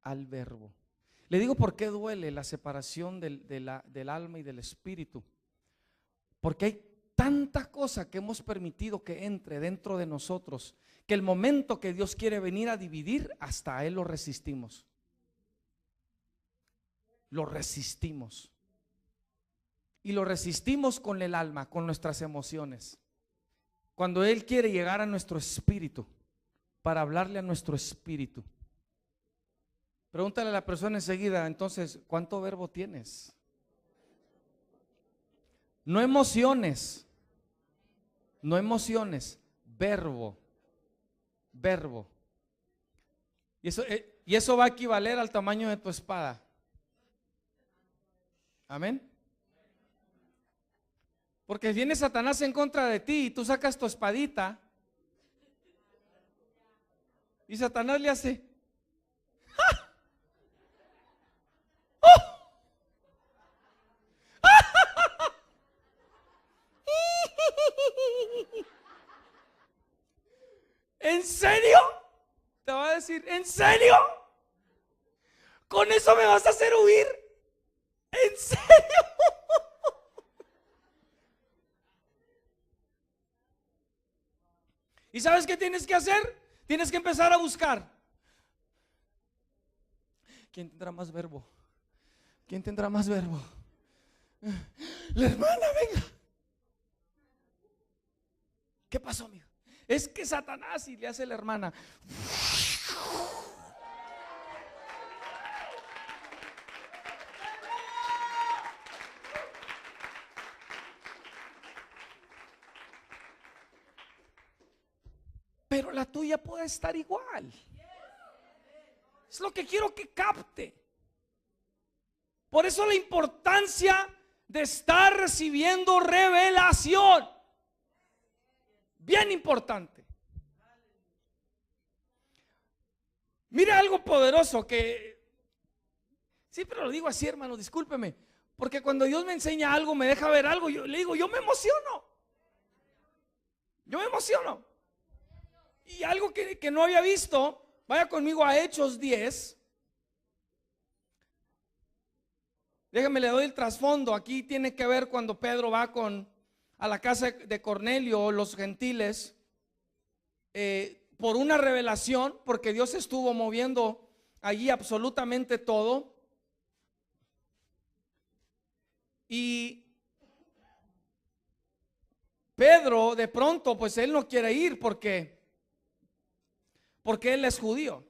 al verbo. Le digo por qué duele la separación del alma y del espíritu. Porque hay tanta cosa que hemos permitido que entre dentro de nosotros, que el momento que Dios quiere venir a dividir, hasta a Él lo resistimos. Lo resistimos. Y lo resistimos con el alma, con nuestras emociones. Cuando Él quiere llegar a nuestro espíritu, para hablarle a nuestro espíritu. Pregúntale a la persona enseguida: entonces, ¿cuánto verbo tienes? No emociones, no emociones, verbo, verbo. Y eso va a equivaler al tamaño de tu espada. Amén. Porque viene Satanás en contra de ti y tú sacas tu espadita y Satanás le hace ¡ah! ¡Oh! ¿En serio? Te va a decir: ¿en serio? ¿Con eso me vas a hacer huir? ¿En serio? ¿Y sabes qué tienes que hacer? Tienes que empezar a buscar. ¿Quién tendrá más verbo? ¿Quién tendrá más verbo? La hermana, venga. ¿Qué pasó, amigo? Es que Satanás, y le hace la hermana. Pero la tuya puede estar igual. Es lo que quiero que capte. Por eso la importancia de estar recibiendo revelación. Bien importante. Mira algo poderoso que siempre lo digo así, hermano, discúlpeme, porque cuando Dios me enseña algo, me deja ver algo, yo le digo: yo me emociono. Yo me emociono. Y algo que no había visto, vaya conmigo a Hechos 10. Déjame, le doy el trasfondo. Aquí tiene que ver cuando Pedro va a la casa de Cornelio, los gentiles, por una revelación, porque Dios estuvo moviendo allí absolutamente todo. Y Pedro de pronto, pues él no quiere ir porque él es judío.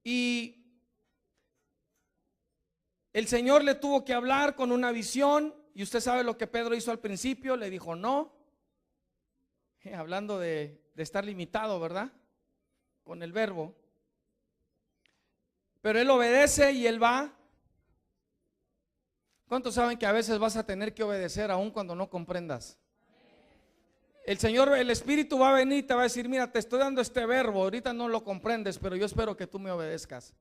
y el Señor le tuvo que hablar con una visión. Y usted sabe lo que Pedro hizo al principio, le dijo no. Hablando de estar limitado, ¿verdad? Con el verbo. Pero él obedece y él va. ¿Cuántos saben que a veces vas a tener que obedecer aun cuando no comprendas? El Señor, el Espíritu va a venir y te va a decir, mira, te estoy dando este verbo, ahorita no lo comprendes, pero yo espero que tú me obedezcas.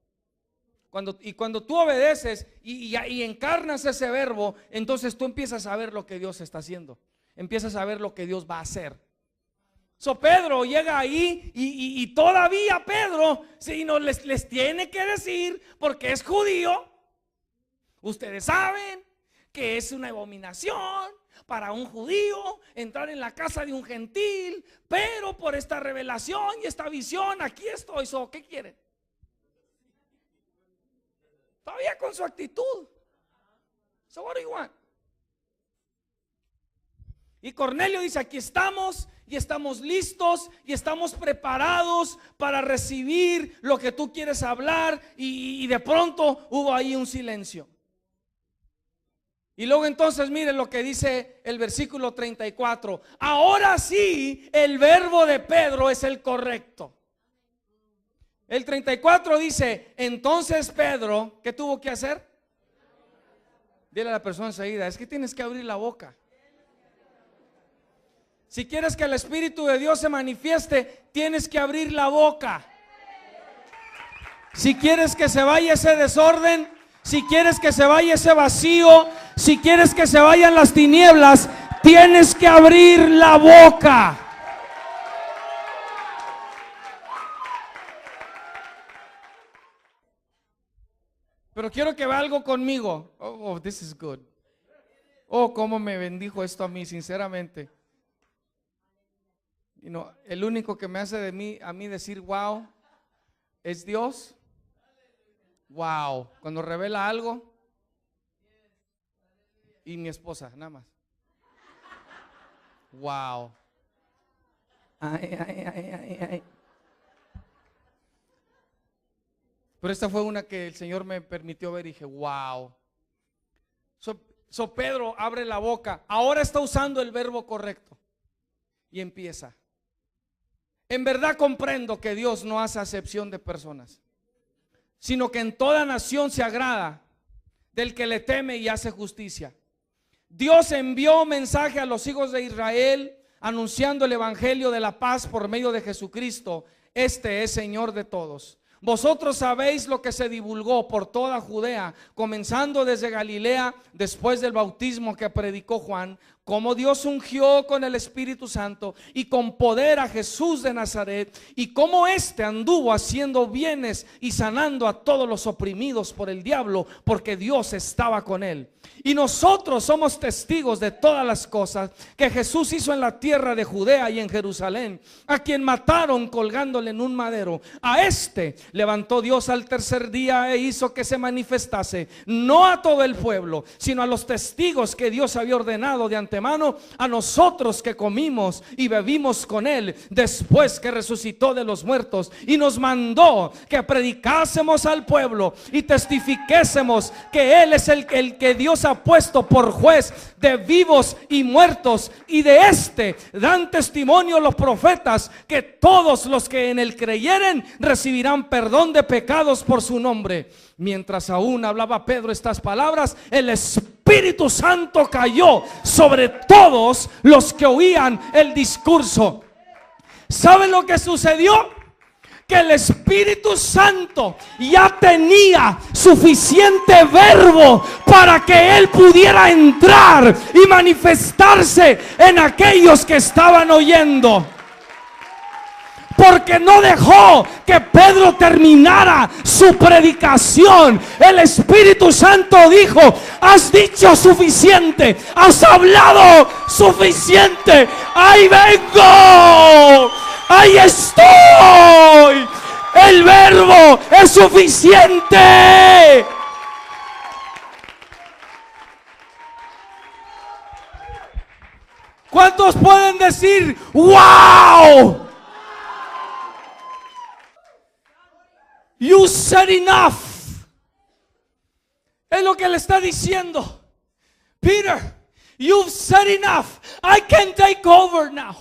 Cuando tú obedeces y encarnas ese verbo, entonces tú empiezas a ver lo que Dios está haciendo. Empiezas a ver lo que Dios va a hacer. Pedro llega ahí y todavía Pedro, si no les tiene que decir, porque es judío, ustedes saben que es una abominación para un judío entrar en la casa de un gentil, pero por esta revelación y esta visión, aquí estoy. ¿Qué quieren? Todavía con su actitud. So what do you want? Y Cornelio dice, aquí estamos y estamos listos y estamos preparados para recibir lo que tú quieres hablar. Y de pronto hubo ahí un silencio. Y luego entonces miren lo que dice el versículo 34. Ahora sí, el verbo de Pedro es el correcto. El 34 dice, entonces Pedro, ¿qué tuvo que hacer? Dile a la persona enseguida, es que tienes que abrir la boca. Si quieres que el Espíritu de Dios se manifieste, tienes que abrir la boca. Si quieres que se vaya ese desorden, si quieres que se vaya ese vacío, si quieres que se vayan las tinieblas, tienes que abrir la boca. Pero quiero que vea algo conmigo. Oh, this is good. Oh, cómo me bendijo esto a mí, sinceramente. El único que me hace a mí decir wow es Dios. Wow, cuando revela algo. Y mi esposa, nada más. Wow. Ay. Pero esta fue una que el Señor me permitió ver y dije, wow. Pedro abre la boca. Ahora está usando el verbo correcto. Y empieza. En verdad comprendo que Dios no hace acepción de personas, sino que en toda nación se agrada del que le teme y hace justicia. Dios envió mensaje a los hijos de Israel anunciando el evangelio de la paz por medio de Jesucristo. Este es Señor de todos. Vosotros sabéis lo que se divulgó por toda Judea, comenzando desde Galilea, después del bautismo que predicó Juan, cómo Dios ungió con el Espíritu Santo y con poder a Jesús de Nazaret, y cómo éste anduvo haciendo bienes y sanando a todos los oprimidos por el diablo, porque Dios estaba con él. Y nosotros somos testigos de todas las cosas que Jesús hizo en la tierra de Judea y en Jerusalén, a quien mataron colgándole en un madero. A este levantó Dios al tercer día e hizo que se manifestase, no a todo el pueblo, sino a los testigos que Dios había ordenado de antemano, a nosotros que comimos y bebimos con él después que resucitó de los muertos, y nos mandó que predicásemos al pueblo y testificásemos que él es el que Dios ha puesto por juez de vivos y muertos, y de este dan testimonio los profetas, que todos los que en él creyeren recibirán perdón de pecados por su nombre. Mientras aún hablaba Pedro estas palabras, el Espíritu Santo cayó sobre todos los que oían el discurso. ¿Saben lo que sucedió? Que el Espíritu Santo ya tenía suficiente verbo para que él pudiera entrar y manifestarse en aquellos que estaban oyendo. Porque no dejó que Pedro terminara su predicación. El Espíritu Santo dijo: has dicho suficiente, has hablado suficiente, ahí vengo, ahí estoy, el verbo es suficiente. ¿Cuántos pueden decir wow? You said enough. Es lo que le está diciendo. Peter, you've said enough. I can take over now.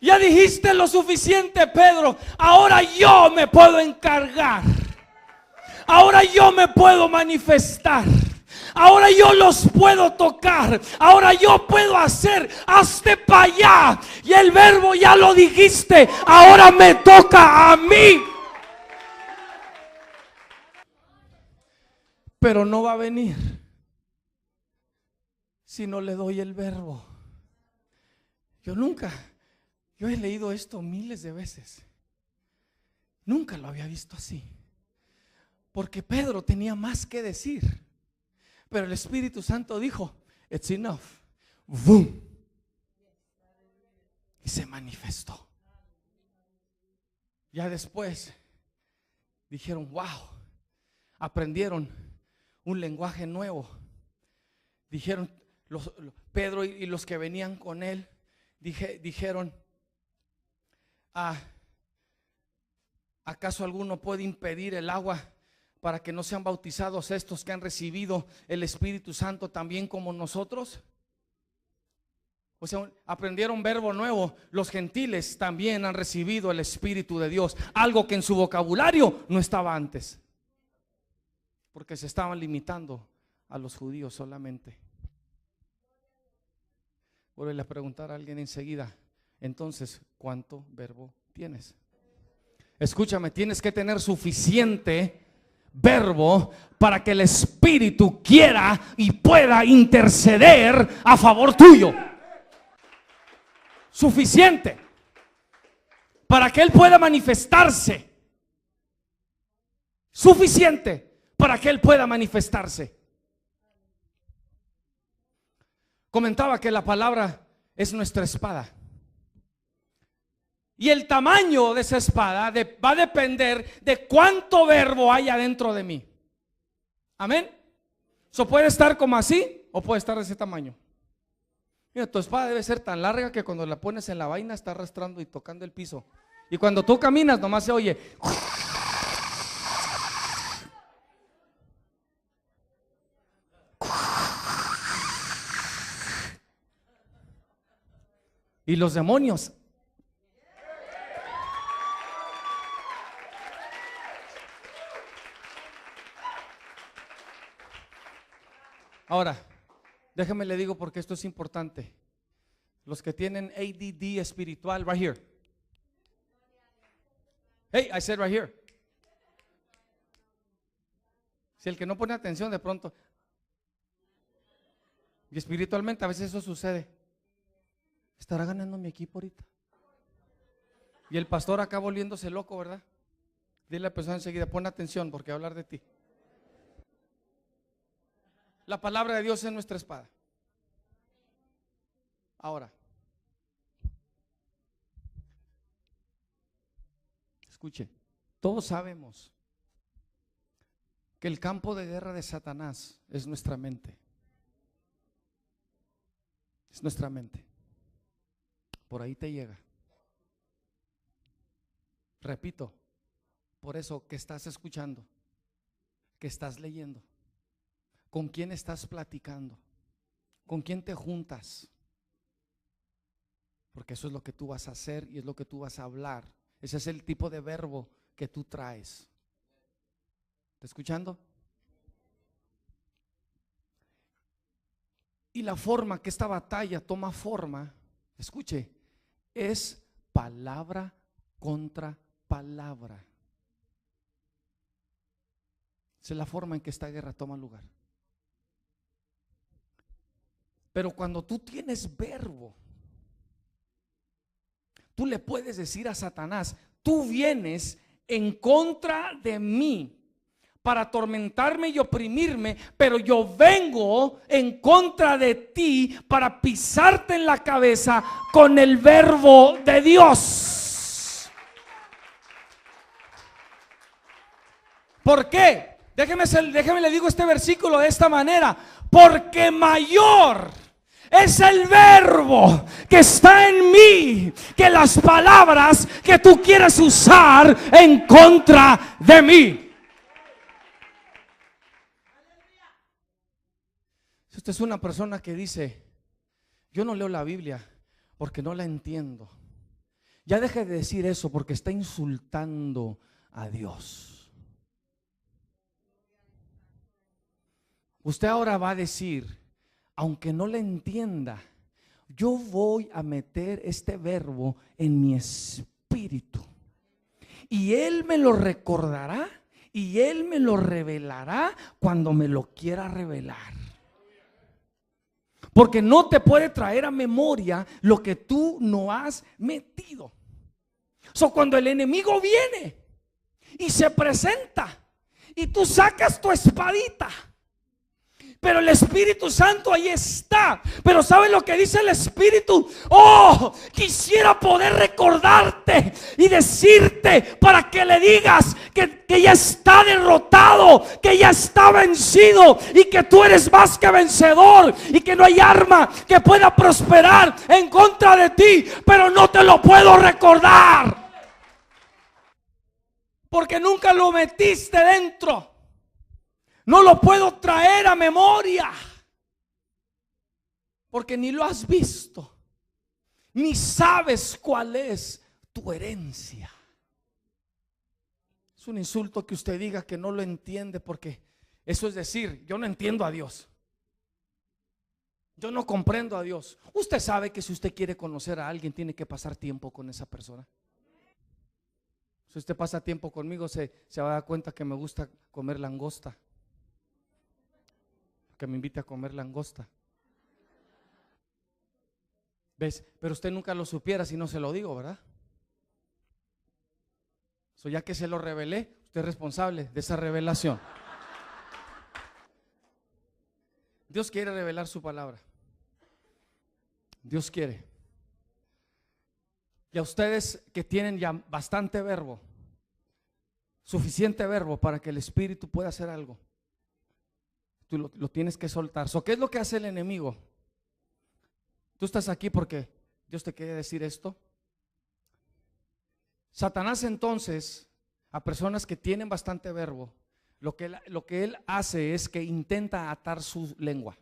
Ya dijiste lo suficiente, Pedro. Ahora yo me puedo encargar. Ahora yo me puedo manifestar. Ahora yo los puedo tocar. Ahora yo puedo hacer. Hazte para allá. Y el verbo ya lo dijiste. Ahora me toca a mí. Pero no va a venir si no le doy el verbo. Yo he leído esto miles de veces. Nunca lo había visto así. Porque Pedro tenía más que decir. Pero el Espíritu Santo dijo, it's enough. ¡Boom! Y se manifestó. Ya después dijeron, wow, aprendieron un lenguaje nuevo. Dijeron, Pedro y los que venían con él, dijeron, ¿acaso alguno puede impedir el agua para que no sean bautizados estos que han recibido el Espíritu Santo también como nosotros? O sea, aprendieron verbo nuevo. Los gentiles también han recibido el Espíritu de Dios, algo que en su vocabulario no estaba antes, porque se estaban limitando a los judíos solamente. Vuelve a preguntar a alguien enseguida, entonces, ¿cuánto verbo tienes? Escúchame, tienes que tener suficiente verbo para que el Espíritu quiera y pueda interceder a favor tuyo. Suficiente para que Él pueda manifestarse. Suficiente para que Él pueda manifestarse. Comentaba que la palabra es nuestra espada. Y el tamaño de esa espada va a depender de cuánto verbo hay adentro de mí. Amén. Eso puede estar como así o puede estar de ese tamaño. Mira, tu espada debe ser tan larga que cuando la pones en la vaina está arrastrando y tocando el piso. Y cuando tú caminas nomás se oye. Y los demonios. Ahora, déjame le digo porque esto es importante. Los que tienen ADD espiritual, right here. Hey, I said right here. Si el que no pone atención de pronto. Y espiritualmente a veces eso sucede. Estará ganando mi equipo ahorita. Y el pastor acá volviéndose loco, ¿verdad? Dile a la persona enseguida, pon atención porque va a hablar de ti. La palabra de Dios es nuestra espada. Ahora, escuche, todos sabemos que el campo de guerra de Satanás es nuestra mente. Es nuestra mente. Por ahí te llega. Repito, por eso que estás escuchando, que estás leyendo, con quién estás platicando, con quién te juntas, porque eso es lo que tú vas a hacer y es lo que tú vas a hablar. Ese es el tipo de verbo que tú traes. ¿Estás escuchando? Y la forma que esta batalla toma forma, escuche, es palabra contra palabra. Esa es la forma en que esta guerra toma lugar. Pero cuando tú tienes verbo, tú le puedes decir a Satanás, tú vienes en contra de mí para atormentarme y oprimirme, pero yo vengo en contra de ti para pisarte en la cabeza con el verbo de Dios. ¿Por qué? Déjeme le digo este versículo de esta manera, porque mayor es el verbo que está en mí que las palabras que tú quieres usar en contra de mí. Si usted es una persona que dice, yo no leo la Biblia porque no la entiendo, ya deje de decir eso, porque está insultando a Dios. Usted ahora va a decir, aunque no le entienda, yo voy a meter este verbo en mi espíritu y Él me lo recordará y Él me lo revelará cuando me lo quiera revelar. Porque no te puede traer a memoria lo que tú no has metido. Cuando el enemigo viene y se presenta y tú sacas tu espadita, pero el Espíritu Santo ahí está. Pero ¿sabes lo que dice el Espíritu? Oh, quisiera poder recordarte y decirte para que le digas que ya está derrotado, que ya está vencido y que tú eres más que vencedor y que no hay arma que pueda prosperar en contra de ti. Pero no te lo puedo recordar porque nunca lo metiste dentro. No lo puedo traer a memoria porque ni lo has visto, ni sabes cuál es tu herencia. Es un insulto que usted diga que no lo entiende, porque eso es decir, yo no entiendo a Dios, yo no comprendo a Dios. Usted sabe que si usted quiere conocer a alguien, tiene que pasar tiempo con esa persona. Si usted pasa tiempo conmigo, se va a dar cuenta que me gusta comer langosta, que me invite a comer langosta. ¿Ves? Pero usted nunca lo supiera si no se lo digo, ¿verdad? Ya que se lo revelé, usted es responsable de esa revelación. Dios quiere revelar su palabra. Dios quiere. Y a ustedes que tienen ya bastante verbo, suficiente verbo para que el Espíritu pueda hacer algo, tú lo tienes que soltar. ¿Qué es lo que hace el enemigo? Tú estás aquí porque Dios te quiere decir esto. Satanás entonces, a personas que tienen bastante verbo, lo que él hace es que intenta atar su lengua.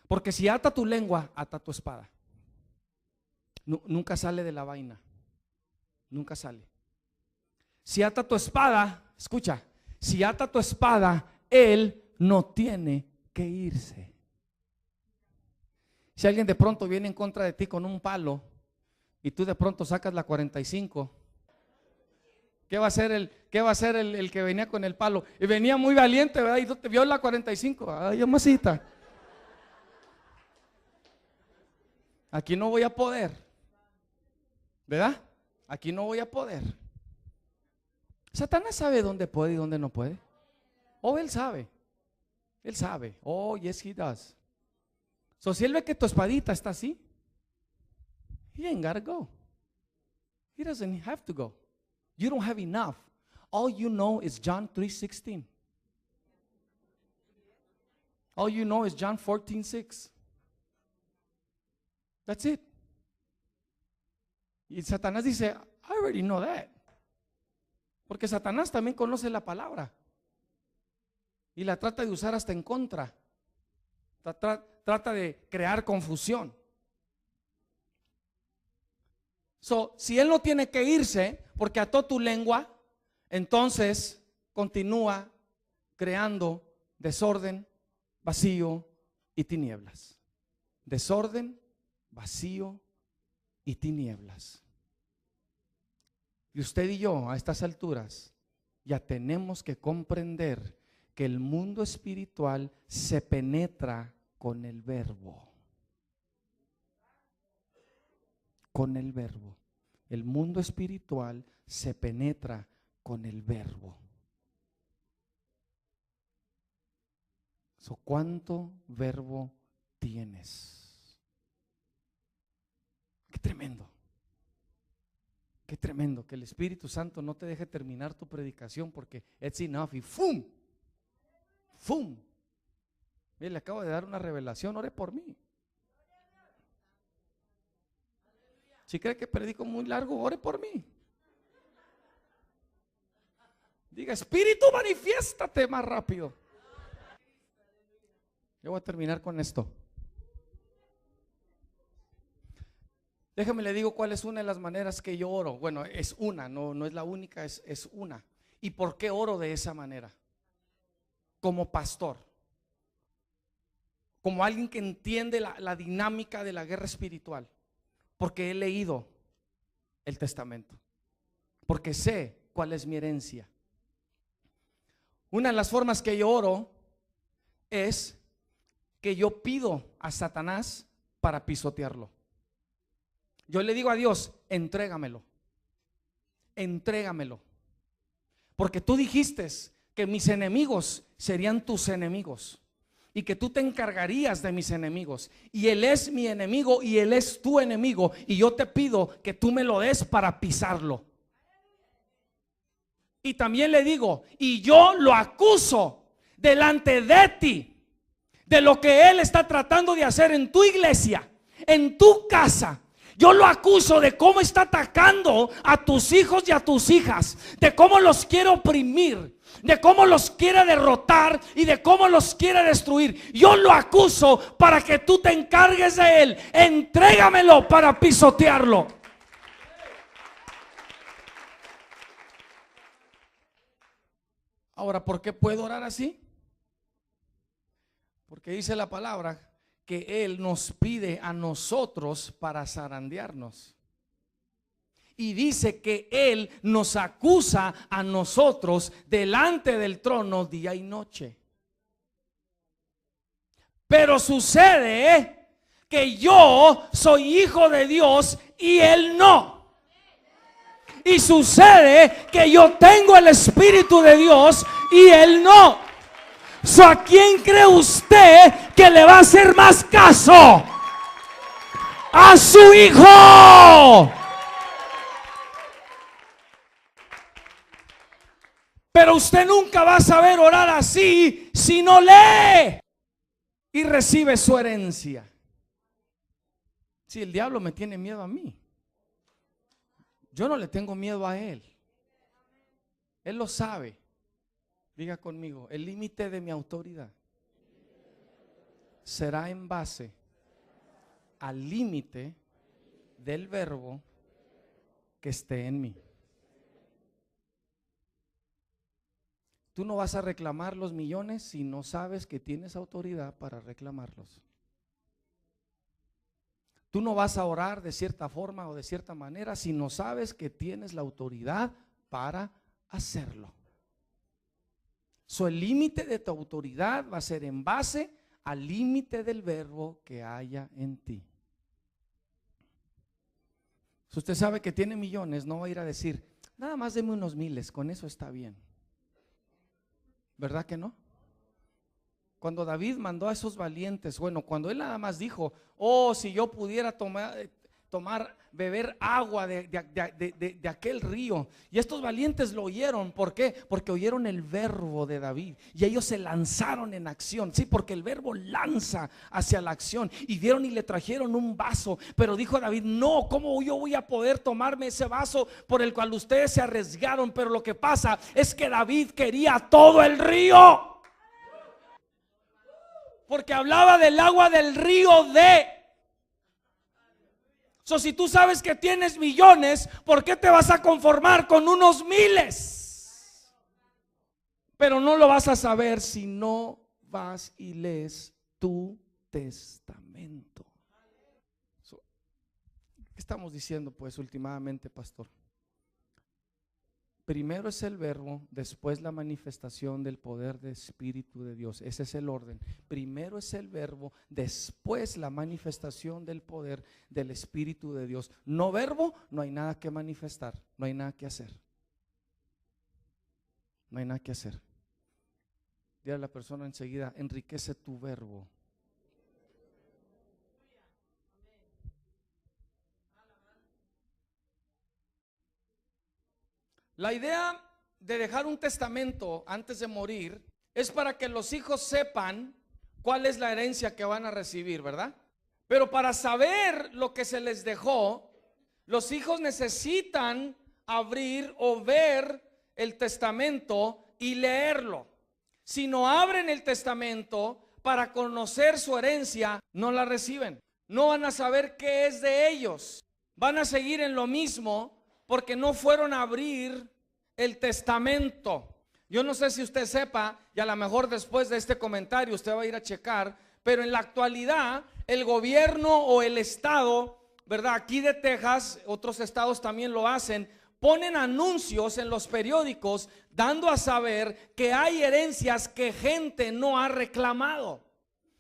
Porque si ata tu lengua, ata tu espada. Nunca sale de la vaina. Nunca sale. Si ata tu espada, escucha, si ata tu espada, él no tiene que irse. Si alguien de pronto viene en contra de ti con un palo y tú de pronto sacas la 45, ¿qué va a hacer el que venía con el palo? Y venía muy valiente, ¿verdad? Y te vio la 45. Ay, amasita, aquí no voy a poder, ¿verdad? Aquí no voy a poder. Satanás sabe dónde puede y dónde no puede. Él sabe. Él sabe. Oh, yes, he does. Si él ve que tu espadita está así, he ain't gotta go. He doesn't have to go. You don't have enough. All you know is John 3:16. All you know is John 14:6. That's it. Y Satanás dice, I already know that. Porque Satanás también conoce la palabra y la trata de usar hasta en contra. Trata de crear confusión. Si él no tiene que irse porque ató tu lengua, entonces continúa creando desorden, vacío y tinieblas. Desorden, vacío y tinieblas. Y usted y yo a estas alturas ya tenemos que comprender que el mundo espiritual se penetra con el verbo. Con el verbo. El mundo espiritual se penetra con el verbo. ¿Cuánto verbo tienes? Qué tremendo. Qué tremendo que el Espíritu Santo no te deje terminar tu predicación porque it's enough y ¡fum! ¡Fum! Mire, le acabo de dar una revelación, ore por mí. Si cree que predico muy largo, ore por mí. Diga, Espíritu, manifiéstate más rápido. Yo voy a terminar con esto. Déjame le digo cuál es una de las maneras que yo oro. Bueno, es una, no es la única, es una. ¿Y por qué oro de esa manera? Como pastor, como alguien que entiende la dinámica de la guerra espiritual, porque he leído el testamento, porque sé cuál es mi herencia. Una de las formas que yo oro es que yo pido a Satanás para pisotearlo. Yo le digo a Dios, entrégamelo, entrégamelo, porque tú dijiste que mis enemigos serían tus enemigos y que tú te encargarías de mis enemigos, y él es mi enemigo y él es tu enemigo, y yo te pido que tú me lo des para pisarlo. Y también le digo, y yo lo acuso delante de ti de lo que él está tratando de hacer en tu iglesia, en tu casa. Yo lo acuso de cómo está atacando a tus hijos y a tus hijas, de cómo los quiere oprimir, de cómo los quiere derrotar y de cómo los quiere destruir. Yo lo acuso para que tú te encargues de él. Entrégamelo para pisotearlo. Ahora, ¿por qué puedo orar así? Porque dice la palabra que él nos pide a nosotros para zarandearnos. Y dice que él nos acusa a nosotros delante del trono día y noche. Pero sucede que yo soy hijo de Dios y él no. Y sucede que yo tengo el Espíritu de Dios y él no. ¿A quién cree usted que le va a hacer más caso? A su hijo. Pero usted nunca va a saber orar así si no lee y recibe su herencia. Si el diablo me tiene miedo a mí, yo no le tengo miedo a él. Él lo sabe. Diga conmigo, el límite de mi autoridad será en base al límite del verbo que esté en mí. Tú no vas a reclamar los millones si no sabes que tienes autoridad para reclamarlos. Tú no vas a orar de cierta forma o de cierta manera si no sabes que tienes la autoridad para hacerlo. El límite de tu autoridad va a ser en base al límite del verbo que haya en ti. Si usted sabe que tiene millones, no va a ir a decir, nada más deme unos miles, con eso está bien. ¿Verdad que no? Cuando David mandó a esos valientes, bueno, cuando él nada más dijo, oh, si yo pudiera beber agua de aquel río. Y estos valientes lo oyeron. ¿Por qué? Porque oyeron el verbo de David y ellos se lanzaron en acción. Sí, porque el verbo lanza hacia la acción. Y dieron y le trajeron un vaso. Pero dijo David, no, ¿cómo yo voy a poder tomarme ese vaso por el cual ustedes se arriesgaron? Pero lo que pasa es que David quería todo el río, porque hablaba del agua del río de. Si tú sabes que tienes millones, ¿por qué te vas a conformar con unos miles? Pero no lo vas a saber si no vas y lees tu testamento. ¿Qué estamos diciendo pues últimamente, pastor? Primero es el verbo, después la manifestación del poder del Espíritu de Dios. Ese es el orden. Primero es el verbo, después la manifestación del poder del Espíritu de Dios. No verbo, no hay nada que manifestar, no hay nada que hacer. No hay nada que hacer. Dile a la persona enseguida, enriquece tu verbo. La idea de dejar un testamento antes de morir es para que los hijos sepan cuál es la herencia que van a recibir, ¿verdad? Pero para saber lo que se les dejó, los hijos necesitan abrir o ver el testamento y leerlo. Si no abren el testamento para conocer su herencia, no la reciben. No van a saber qué es de ellos. Van a seguir en lo mismo porque no fueron a abrir el testamento. Yo no sé si usted sepa, y a lo mejor después de este comentario usted va a ir a checar, pero en la actualidad el gobierno o el estado, ¿verdad? Aquí de Texas, otros estados también lo hacen, ponen anuncios en los periódicos dando a saber que hay herencias que gente no ha reclamado.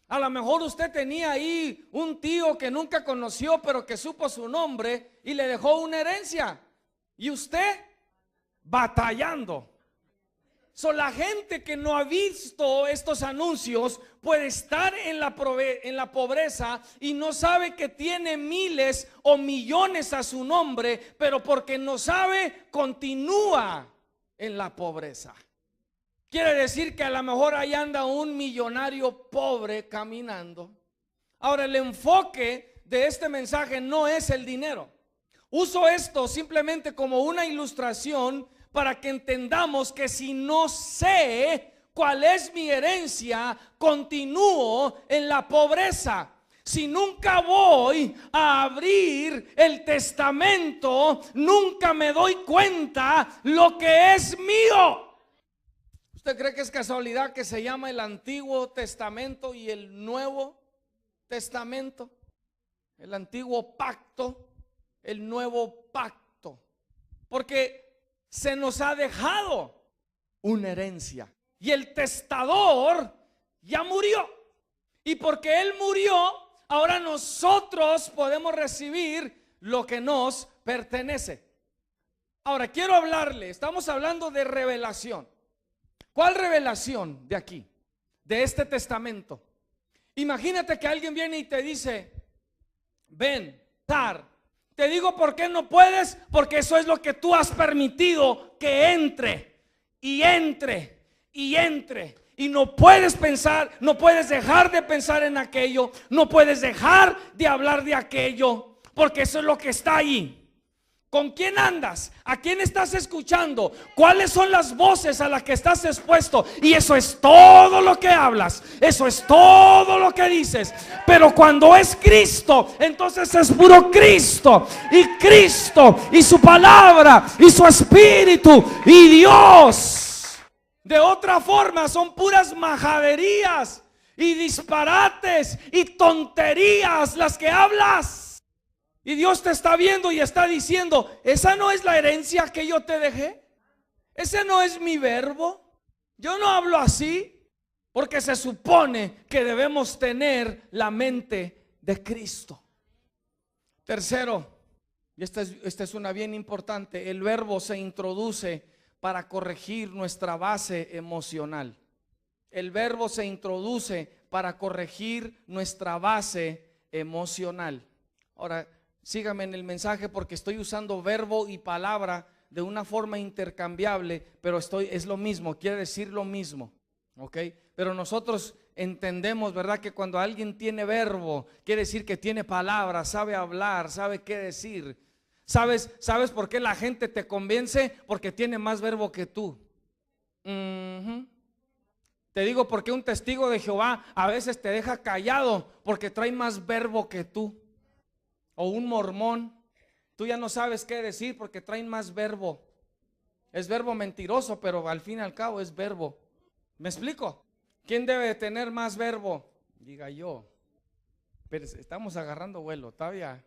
A lo mejor usted tenía ahí un tío que nunca conoció, pero que supo su nombre y le dejó una herencia. Y usted batallando. La gente que no ha visto estos anuncios puede estar en la pobreza y no sabe que tiene miles o millones a su nombre, pero porque no sabe, continúa en la pobreza. Quiere decir que a lo mejor ahí anda un millonario pobre caminando. Ahora, el enfoque de este mensaje no es el dinero. Uso esto simplemente como una ilustración para que entendamos que si no sé cuál es mi herencia, continúo en la pobreza. Si nunca voy a abrir el testamento, nunca me doy cuenta lo que es mío. ¿Usted cree que es casualidad que se llama el Antiguo Testamento y el Nuevo Testamento? El Antiguo Pacto, el Nuevo Pacto. Porque se nos ha dejado una herencia y el testador ya murió, y porque él murió, ahora nosotros podemos recibir lo que nos pertenece. Ahora quiero hablarle, estamos hablando de revelación. ¿Cuál revelación de aquí? De este testamento. Imagínate que alguien viene y te dice: ven, te digo por qué no puedes, porque eso es lo que tú has permitido que entre y entre y entre. Y no puedes pensar, no puedes dejar de pensar en aquello, no puedes dejar de hablar de aquello, porque eso es lo que está ahí. ¿Con quién andas? ¿A quién estás escuchando? ¿Cuáles son las voces a las que estás expuesto? Y eso es todo lo que hablas, eso es todo lo que dices. Pero cuando es Cristo, entonces es puro Cristo y su palabra y su espíritu y Dios. De otra forma son puras majaderías y disparates y tonterías las que hablas. Y Dios te está viendo y está diciendo: esa no es la herencia que yo te dejé, ese no es mi verbo. Yo no hablo así, porque se supone que debemos tener la mente de Cristo. Tercero, y esta es una bien importante, el verbo se introduce para corregir nuestra base emocional. El verbo se introduce para corregir nuestra base emocional. Ahora, sígame en el mensaje porque estoy usando verbo y palabra de una forma intercambiable, pero es lo mismo, quiere decir lo mismo, ¿ok? Pero nosotros entendemos, ¿verdad?, que cuando alguien tiene verbo, quiere decir que tiene palabra, sabe hablar, sabe qué decir. ¿Sabes por qué la gente te convence? Porque tiene más verbo que tú. Te digo por qué un testigo de Jehová a veces te deja callado, porque trae más verbo que tú. O un mormón, tú ya no sabes qué decir porque traen más verbo. Es verbo mentiroso, pero al fin y al cabo es verbo. ¿Me explico? ¿Quién debe de tener más verbo? Diga yo. Pero estamos agarrando vuelo, todavía.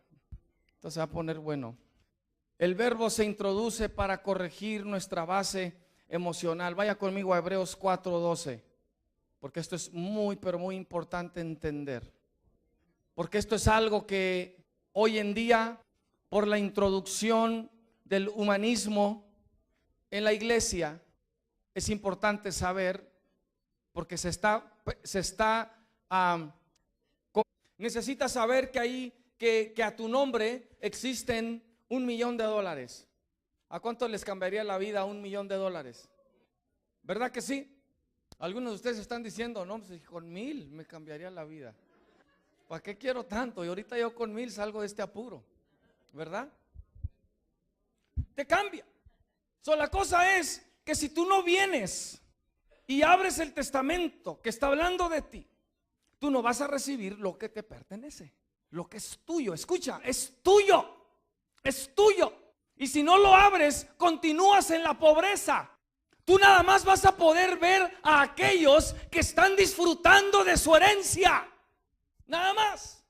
Entonces va a poner bueno. El verbo se introduce para corregir nuestra base emocional. Vaya conmigo a Hebreos 4:12, porque esto es muy, pero muy importante entender. Porque esto es algo que hoy en día, por la introducción del humanismo en la iglesia, es importante saber, porque necesitas saber que a tu nombre existen $1,000,000. ¿A cuánto les cambiaría la vida $1,000,000? ¿Verdad que sí? Algunos de ustedes están diciendo, no, pues con 1000 me cambiaría la vida. ¿Para qué quiero tanto? Y ahorita yo con 1000 salgo de este apuro, ¿verdad? Te cambia. La cosa es que si tú no vienes y abres el testamento que está hablando de ti, tú no vas a recibir lo que te pertenece, lo que es tuyo. Escucha, es tuyo, es tuyo. Y si no lo abres, continúas en la pobreza. Tú nada más vas a poder ver a aquellos que están disfrutando de su herencia. Nada más.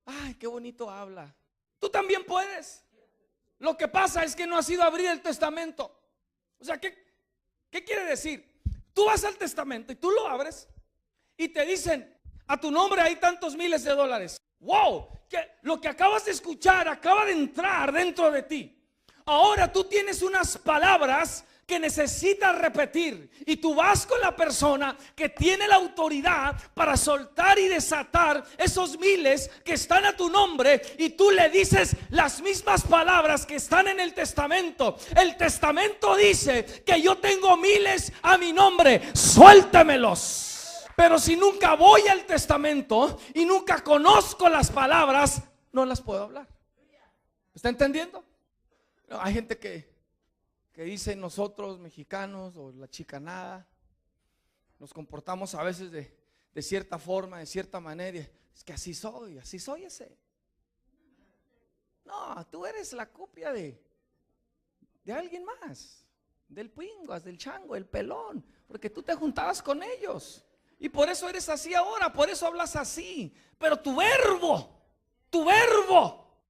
Ay, qué bonito habla. Tú también puedes. Lo que pasa es que no has ido a abrir el testamento. O sea, ¿qué quiere decir? Tú vas al testamento y tú lo abres y te dicen, a tu nombre hay tantos miles de dólares. Wow, que lo que acabas de escuchar acaba de entrar dentro de ti. Ahora tú tienes unas palabras que necesitas repetir y tú vas con la persona que tiene la autoridad para soltar y desatar esos miles que están a tu nombre, y tú le dices las mismas palabras que están en el testamento. El testamento dice que yo tengo miles a mi nombre, suéltemelos. Pero si nunca voy al testamento y nunca conozco las palabras, no las puedo hablar. ¿Está entendiendo? No, hay gente que dice, nosotros mexicanos o la chicanada nos comportamos a veces de cierta forma, de cierta manera. Es que así soy ese. No, tú eres la copia de alguien más, del Pinguas, del Chango, el Pelón, porque tú te juntabas con ellos y por eso eres así ahora, por eso hablas así. Pero tu verbo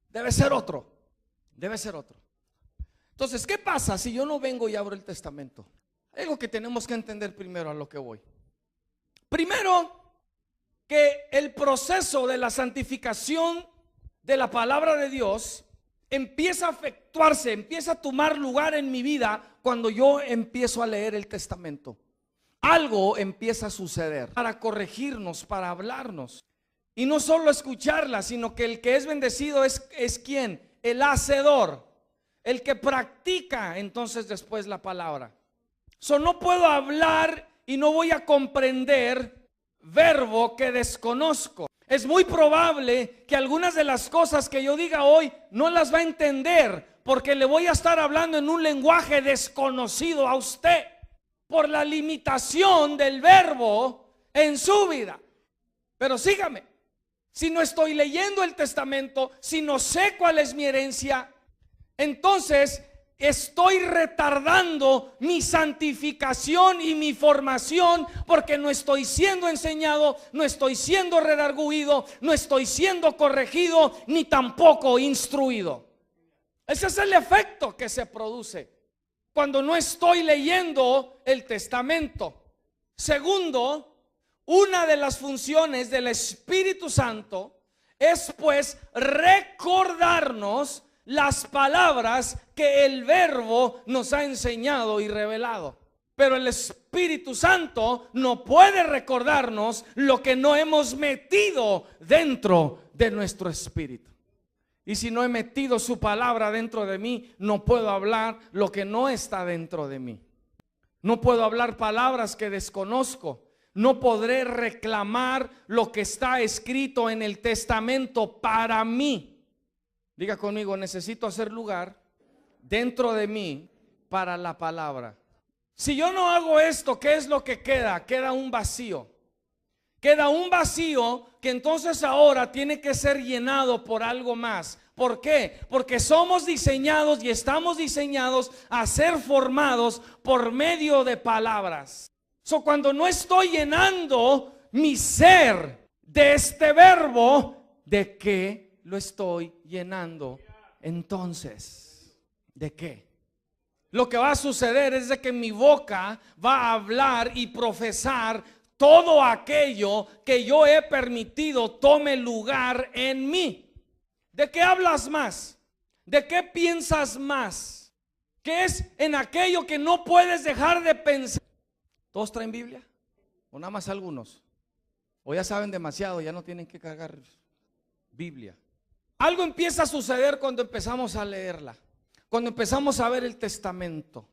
debe ser otro, debe ser otro. Entonces, ¿qué pasa si yo no vengo y abro el testamento? Hay algo que tenemos que entender primero, a lo que voy. Primero, que el proceso de la santificación de la palabra de Dios empieza a efectuarse, empieza a tomar lugar en mi vida cuando yo empiezo a leer el testamento. Algo empieza a suceder para corregirnos, para hablarnos. Y no solo escucharla, sino que el que es bendecido es ¿quién? El hacedor. El que practica entonces después la palabra. No puedo hablar y no voy a comprender verbo que desconozco. Es muy probable que algunas de las cosas que yo diga hoy no las va a entender, porque le voy a estar hablando en un lenguaje desconocido a usted, por la limitación del verbo en su vida. Pero sígame, si no estoy leyendo el testamento, si no sé cuál es mi herencia, entonces estoy retardando mi santificación y mi formación, porque no estoy siendo enseñado, no estoy siendo redarguido, no estoy siendo corregido, ni tampoco instruido. Ese es el efecto que se produce cuando no estoy leyendo el testamento. Segundo, una de las funciones del Espíritu Santo es pues recordarnos las palabras que el verbo nos ha enseñado y revelado. Pero el Espíritu Santo no puede recordarnos lo que no hemos metido dentro de nuestro espíritu. Y si no he metido su palabra dentro de mí, no puedo hablar lo que no está dentro de mí. No puedo hablar palabras que desconozco. No podré reclamar lo que está escrito en el testamento para mí. Diga conmigo, necesito hacer lugar dentro de mí para la palabra. Si yo no hago esto, ¿qué es lo que queda? Queda un vacío. Queda un vacío que entonces ahora tiene que ser llenado por algo más. ¿Por qué? Porque somos diseñados y estamos diseñados a ser formados por medio de palabras. Cuando no estoy llenando mi ser de este verbo, ¿de qué lo estoy llenando? Entonces, ¿de qué? Lo que va a suceder es de que mi boca va a hablar y profesar todo aquello que yo he permitido tome lugar en mí. ¿De qué hablas más? ¿De qué piensas más? ¿Qué es en aquello que no puedes dejar de pensar? ¿Todos traen Biblia? ¿O nada más algunos? ¿O ya saben demasiado, ya no tienen que cargar Biblia? Algo empieza a suceder cuando empezamos a leerla, cuando empezamos a ver el testamento.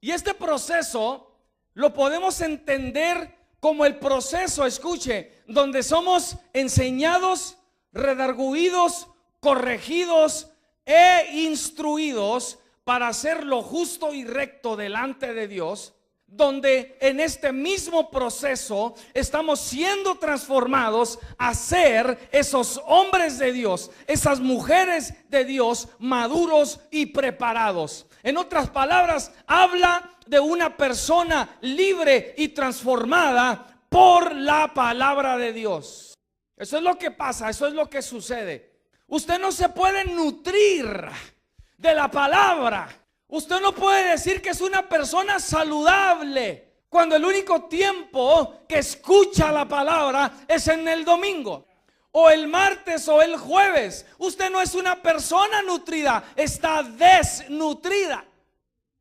Y este proceso lo podemos entender como el proceso, escuche, donde somos enseñados, redarguidos, corregidos e instruidos para hacer lo justo y recto delante de Dios, donde en este mismo proceso estamos siendo transformados a ser esos hombres de Dios, esas mujeres de Dios maduros y preparados. En otras palabras, habla de una persona libre y transformada por la palabra de Dios. Eso es lo que pasa, eso es lo que sucede. Usted no se puede nutrir de la palabra. Usted no puede decir que es una persona saludable cuando el único tiempo que escucha la palabra es en el domingo, o el martes o el jueves. Usted no es una persona nutrida, está desnutrida.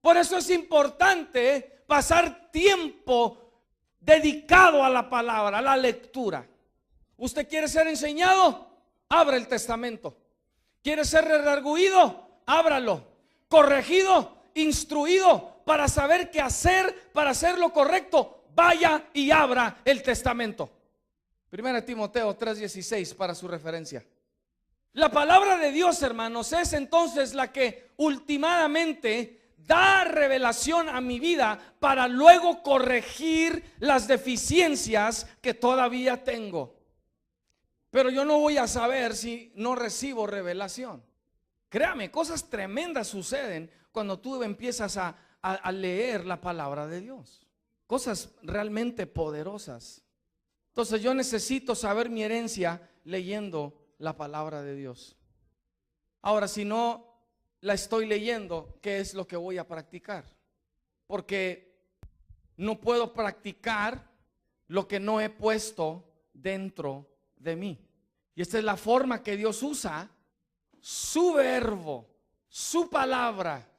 Por eso es importante pasar tiempo dedicado a la palabra, a la lectura. ¿Usted quiere ser enseñado? Abra el testamento. ¿Quiere ser redarguido? Ábralo. Corregido, instruido para saber qué hacer, para hacer lo correcto, vaya y abra el testamento. 1 Timoteo 3:16 para su referencia. La palabra de Dios, hermanos, es entonces la que últimamente da revelación a mi vida para luego corregir las deficiencias que todavía tengo. Pero yo no voy a saber si no recibo revelación. Créame, cosas tremendas suceden cuando tú empiezas a leer la palabra de Dios. Cosas realmente poderosas. Entonces yo necesito saber mi herencia leyendo la palabra de Dios. Ahora, si no la estoy leyendo, ¿qué es lo que voy a practicar? Porque no puedo practicar lo que no he puesto dentro de mí. Y esta es la forma que Dios usa su verbo, su palabra,